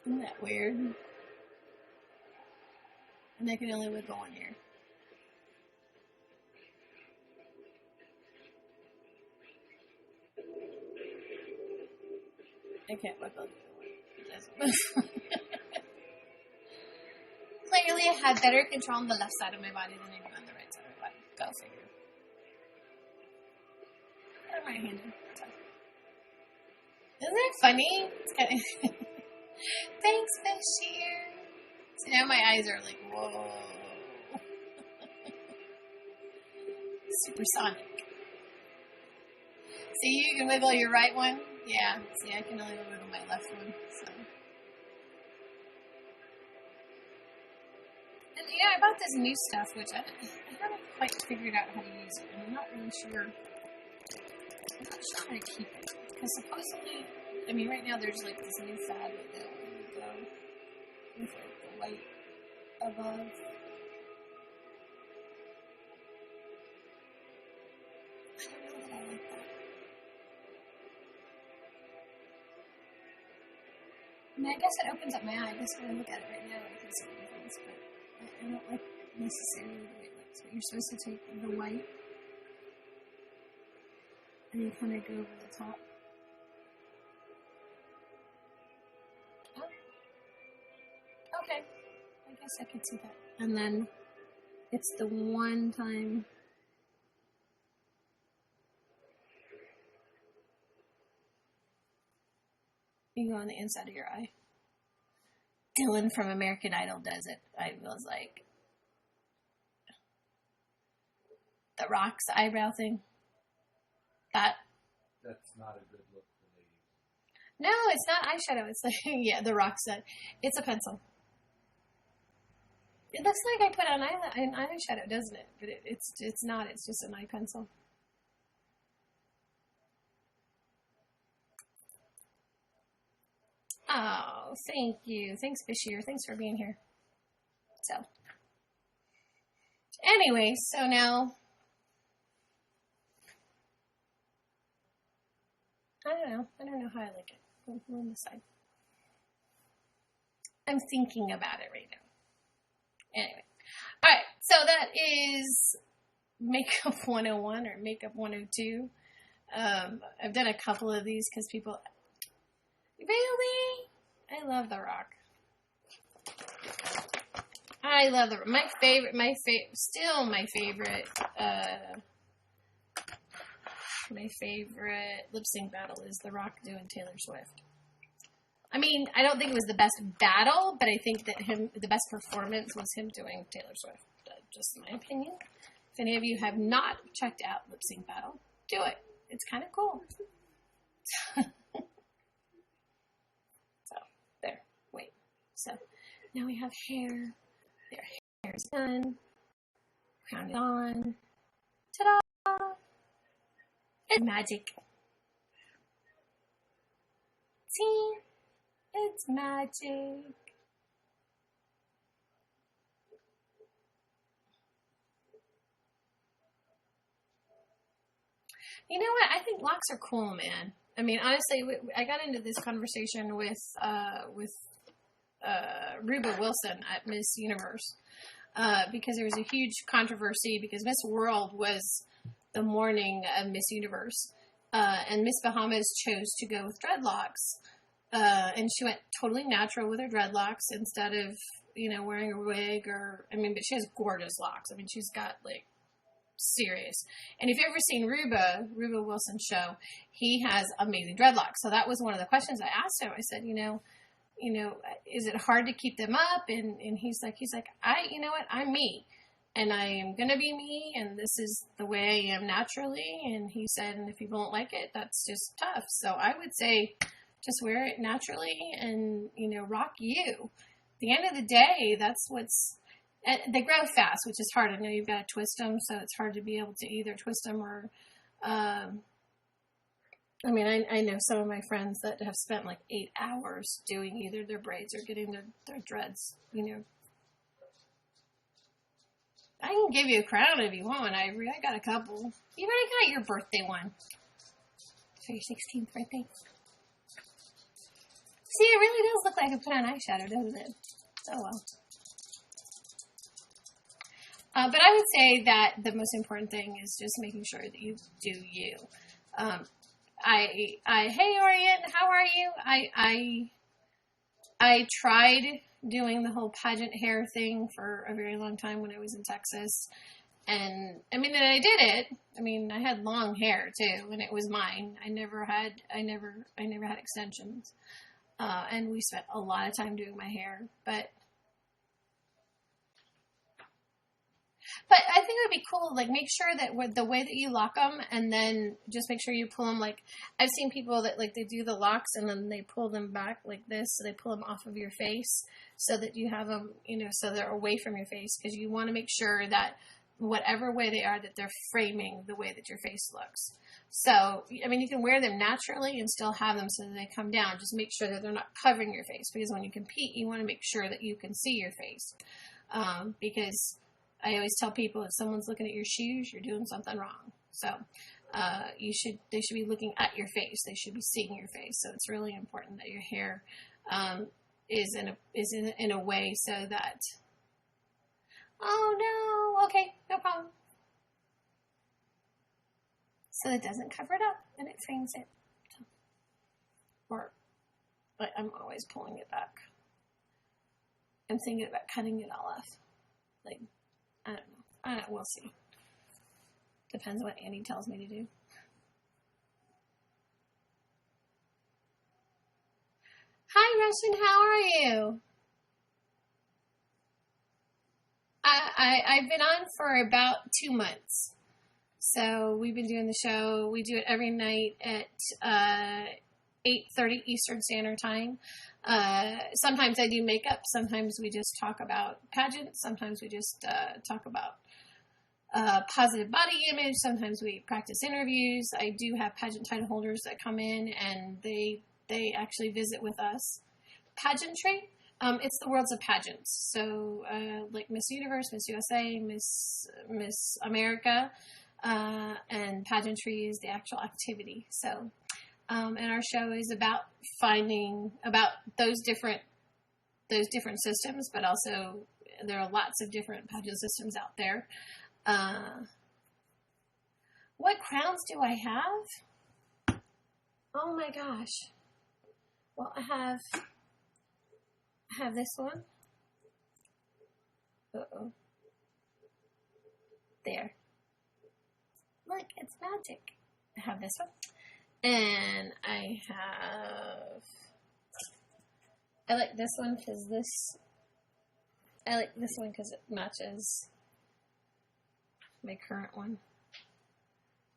Isn't that weird? And I can only wiggle one ear. I can't wiggle the other one. It doesn't move. Clearly, I had better control on the left side of my body than I do on the right side of my body. Go figure. I'm right-handed. So. Isn't it funny? It's kind of Thanks, Bashir. So now my eyes are like, whoa. Supersonic. See, you can wiggle your right one. Yeah, see, I can only wiggle my left one, so. And yeah, I bought this new stuff, which I haven't quite figured out how to use it, and I'm not really sure. I'm not sure how to keep it, because supposedly, I mean, right now there's like this new fad with it, where you go with like the white above. I don't know that I like that. I mean, I guess it opens up my eye. I guess when I look at it right now, I can see the difference, but I don't like necessarily the way it looks. But you're supposed to take the white and you kind of go over the top. Oh. Okay. I guess I could see that. And then it's the one time. You go on the inside of your eye. Dylan from American Idol does it. I was like, the Rock's eyebrow thing. That's not a good look for ladies. No, it's not eyeshadow. It's like, yeah, the Rock said. It's a pencil. It looks like I put on an eyeshadow, doesn't it? But it's not. It's just an eye pencil. Oh, thank you. Thanks, Bashir. Thanks for being here. So, anyway, so now, I don't know how I like it. We'll decide. I'm thinking about it right now. Anyway. All right. So that is Makeup 101 or Makeup 102. I've done a couple of these because people... Really? I love The Rock. I love The Rock. My favorite lip sync battle is The Rock doing Taylor Swift. I mean, I don't think it was the best battle, but I think that the best performance was him doing Taylor Swift. Just my opinion. If any of you have not checked out Lip Sync Battle, do it. It's kind of cool. So, there. Wait. So, now we have hair. Their hair is done. Crown it on. Ta-da! It's magic. See? It's magic. You know what? I think locks are cool, man. I mean, honestly, I got into this conversation with Ruba Wilson at Miss Universe because there was a huge controversy because Miss World was the morning of Miss Universe, and Miss Bahamas chose to go with dreadlocks, and she went totally natural with her dreadlocks instead of wearing a wig but she has gorgeous locks. I mean, she's got serious. And if you've ever seen Ruba Wilson's show, he has amazing dreadlocks. So that was one of the questions I asked him. I said, is it hard to keep them up? And he's like, you know what? I'm me. And I am going to be me. And this is the way I am naturally. And he said, and if people don't like it, that's just tough. So I would say just wear it naturally and, rock you. At the end of the day, that's they grow fast, which is hard. I know you've got to twist them, so it's hard to be able to either twist them or, I know some of my friends that have spent 8 hours doing either their braids or getting their dreads, I can give you a crown if you want. I got a couple. You already got your birthday one. For your 16th birthday. See, it really does look like I put on eyeshadow, doesn't it? Oh, well. But I would say that the most important thing is just making sure that you do you. Hey Orient, how are you? I tried doing the whole pageant hair thing for a very long time when I was in Texas, and I did it. I had long hair too, and it was mine. I never had extensions, and we spent a lot of time doing my hair, But I think it would be cool, make sure that with the way that you lock them, and then just make sure you pull them, I've seen people that, they do the locks, and then they pull them back like this, so they pull them off of your face, so that you have them, so they're away from your face, because you want to make sure that whatever way they are, that they're framing the way that your face looks. So, you can wear them naturally and still have them so that they come down. Just make sure that they're not covering your face, because when you compete, you want to make sure that you can see your face, because I always tell people if someone's looking at your shoes, you're doing something wrong. So they should be looking at your face. They should be seeing your face. So it's really important that your hair is in a way so that. Oh no! Okay, no problem. So it doesn't cover it up and it frames it. But I'm always pulling it back. I'm thinking about cutting it all off. I don't know. We'll see. Depends what Annie tells me to do. Hi, Russian. How are you? I've been on for about 2 months. So we've been doing the show. We do it every night at 8:30 Eastern Standard Time. Sometimes I do makeup. Sometimes we just talk about pageants. Sometimes we just talk about positive body image. Sometimes we practice interviews. I do have pageant title holders that come in and they actually visit with us. Pageantry. It's the worlds of pageants. So Miss Universe, Miss USA, Miss America, and pageantry is the actual activity. So. And our show is about finding those different those different systems, but also there are lots of different pageant systems out there. What crowns do I have? Oh my gosh. Well, I have this one. Uh-oh. There. Look, it's magic. I have this one. And I like this one because it matches my current one.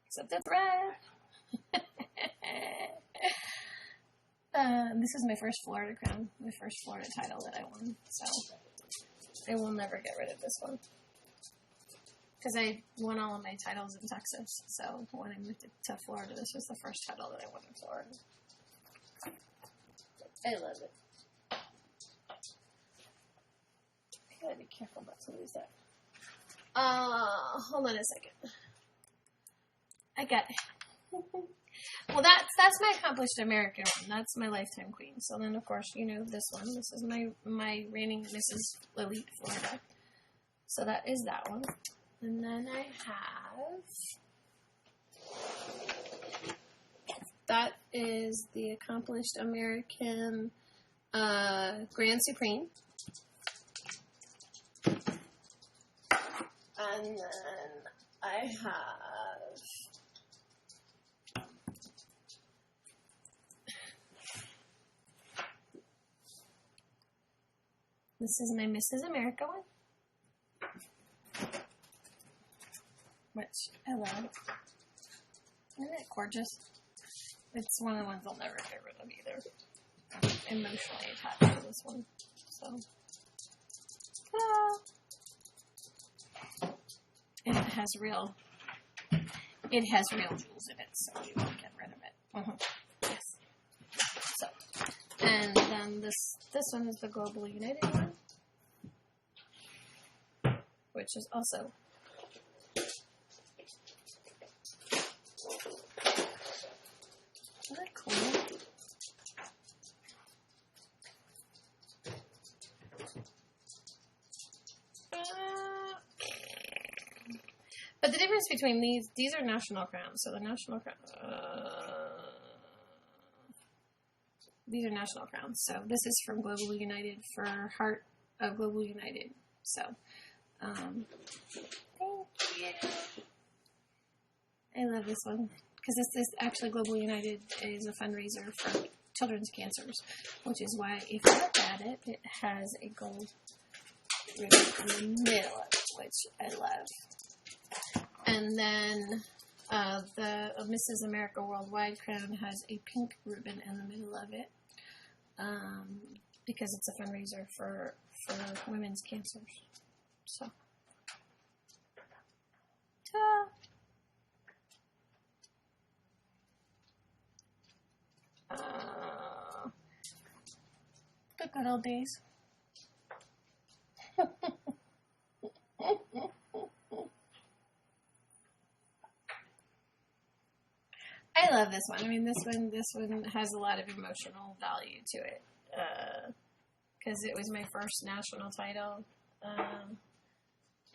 Except it's red. This is my first Florida crown, my first Florida title that I won. So I will never get rid of this one. Because I won all of my titles in Texas. So when I moved to Florida, this was the first title that I won in Florida. I love it. I gotta be careful not to lose that. Hold on a second. I got it. Well, that's my accomplished American one. That's my lifetime queen. So then, of course, you know this one. This is my reigning Mrs. Elite Florida. So that is that one. And then I have, that is the accomplished American Grand Supreme. And then I have, this is my Mrs. America one, which I love. Isn't it gorgeous? It's one of the ones I'll never get rid of either. I'm emotionally attached to this one. So, and it has real jewels in it, so we won't get rid of it. Yes. So, and then this one is the Global United one, which is also isn't that cool? But the difference between these are national crowns. So the national crown, these are national crowns. So this is from Global United for Heart of Global United. So, thank you. I love this one because this is actually Global United is a fundraiser for children's cancers, which is why if you look at it, it has a gold ribbon in the middle of it, which I love. And then the Mrs. America Worldwide crown has a pink ribbon in the middle of it because it's a fundraiser for women's cancers. So, ta! The good old days. I love this one. I mean, this one has a lot of emotional value to it because it was my first national title, and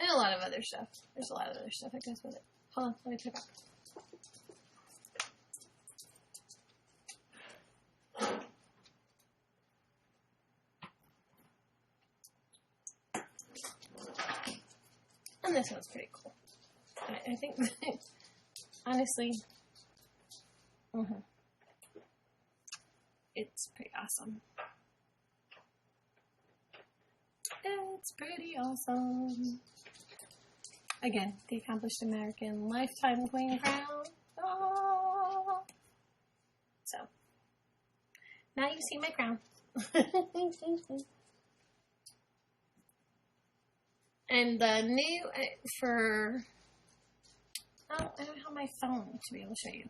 a lot of other stuff. There's a lot of other stuff that goes with it. Hold on, let me pick up. And this one's pretty cool. I think, honestly, it's pretty awesome. It's pretty awesome. Again, the accomplished American lifetime queen crown. Oh. So, now you see my crown. And the new, I don't have my phone to be able to show you.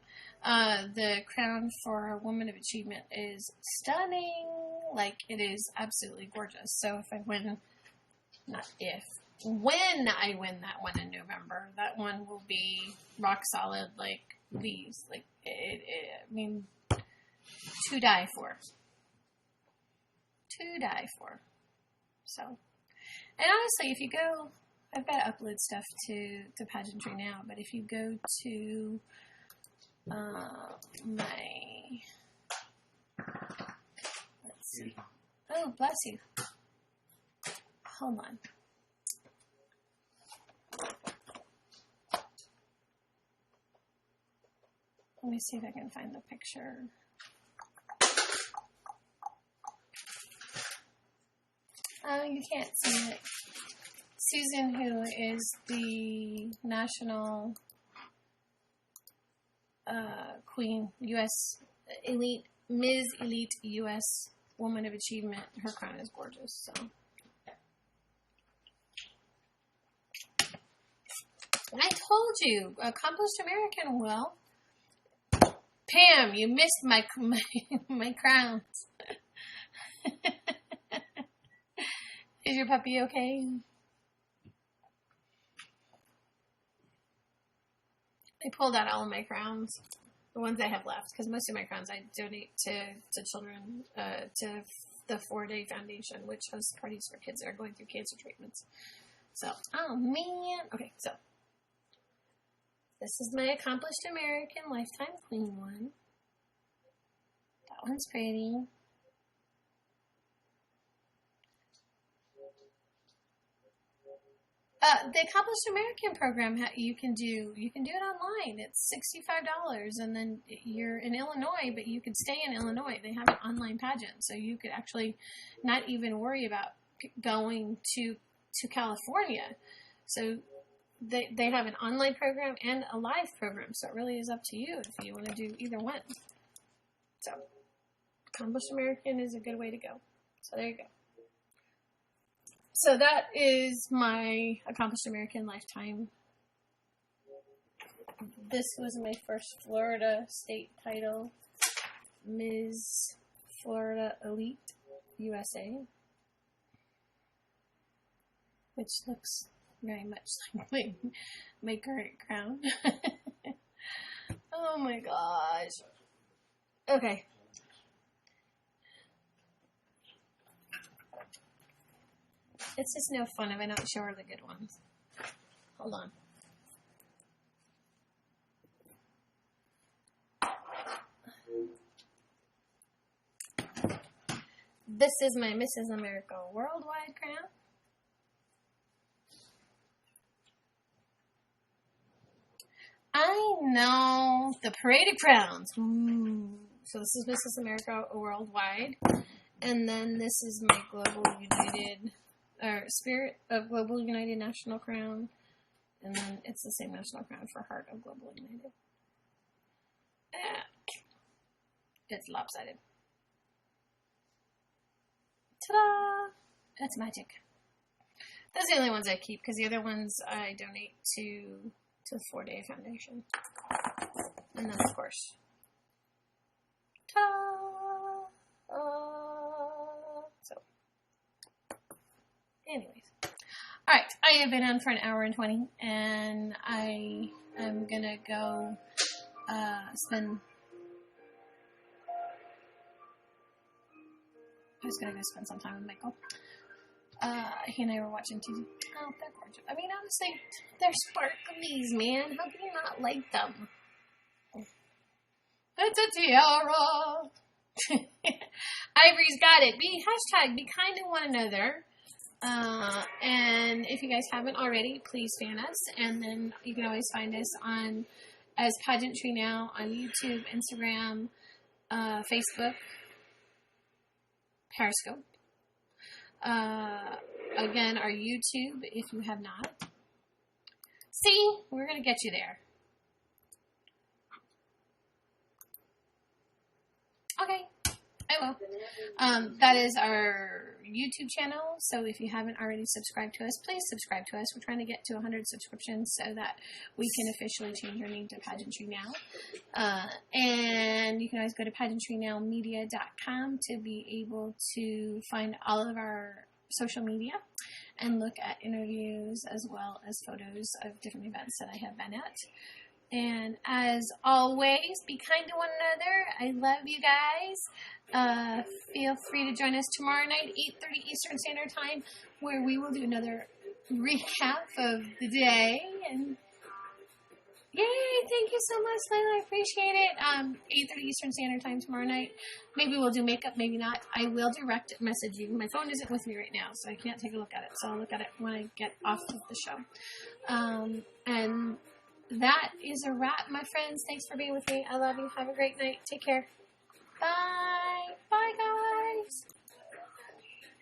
The crown for Woman of Achievement is stunning. Like, it is absolutely gorgeous. So if I win, when I win that one in November, that one will be rock solid like these. Like, I mean, to die for. To die for. So, and honestly, if you go, I've got to upload stuff to Pageantry Now, but if you go to let's see. Oh, bless you. Hold on. Let me see if I can find the picture. You can't see it. Susan, who is the national queen, U.S. elite, Ms. Elite U.S. Woman of Achievement, her crown is gorgeous. So, I told you, accomplished American. Well, Pam, you missed my crowns. Is your puppy okay? I pulled out all of my crowns, the ones I have left, because most of my crowns I donate to children, to the 4-Day Foundation, which hosts parties for kids that are going through cancer treatments. So, oh man. Okay, so this is my Accomplished American Lifetime Queen one. That one's pretty. The Accomplished American program, you can do it online. It's $65, and then you're in Illinois, but you could stay in Illinois. They have an online pageant, so you could actually not even worry about going to California. So they have an online program and a live program, so it really is up to you if you want to do either one. So Accomplished American is a good way to go. So there you go. So that is my Accomplished American Lifetime. This was my first Florida state title, Ms. Florida Elite USA, which looks very much like my current crown. Oh my gosh. Okay. It's just no fun if I don't show her the good ones. Hold on. This is my Mrs. America Worldwide crown. I know the Parade of Crowns. Ooh. So this is Mrs. America Worldwide. And then this is my Global United... Spirit of Global United National Crown, and then it's the same national crown for Heart of Global United. It's lopsided. Ta-da! That's magic. Those are the only ones I keep, because the other ones I donate to the 4-Day Foundation. And then, of course, ta-da! So, anyways. Alright, I have been on for an hour and 20, and I am gonna go spend some time with Michael. He and I were watching TV. Oh, they're gorgeous. I mean, honestly, they're sparklies, man. How can you not like them? It's a tiara. Ivory's got it. Hashtag be kind to one another. And if you guys haven't already, please fan us. And then you can always find us as Pageantry Now on YouTube, Instagram, Facebook, Periscope. Again, our YouTube, if you have not. See, we're going to get you there. Okay, I will. That is our YouTube channel, so if you haven't already subscribed to us, please subscribe to us. We're trying to get to 100 subscriptions so that we can officially change our name to Pageantry Now. And you can always go to pageantrynowmedia.com to be able to find all of our social media and look at interviews as well as photos of different events that I have been at. And as always, be kind to one another. I love you guys. Feel free to join us tomorrow night, 8:30 Eastern Standard Time, where we will do another recap of the day. And yay! Thank you so much, Layla. I appreciate it. 8:30 Eastern Standard Time tomorrow night. Maybe we'll do makeup, maybe not. I will direct message you. My phone isn't with me right now, so I can't take a look at it. So I'll look at it when I get off of the show. And that is a wrap, my friends. Thanks for being with me. I love you. Have a great night. Take care. Bye. Bye, guys.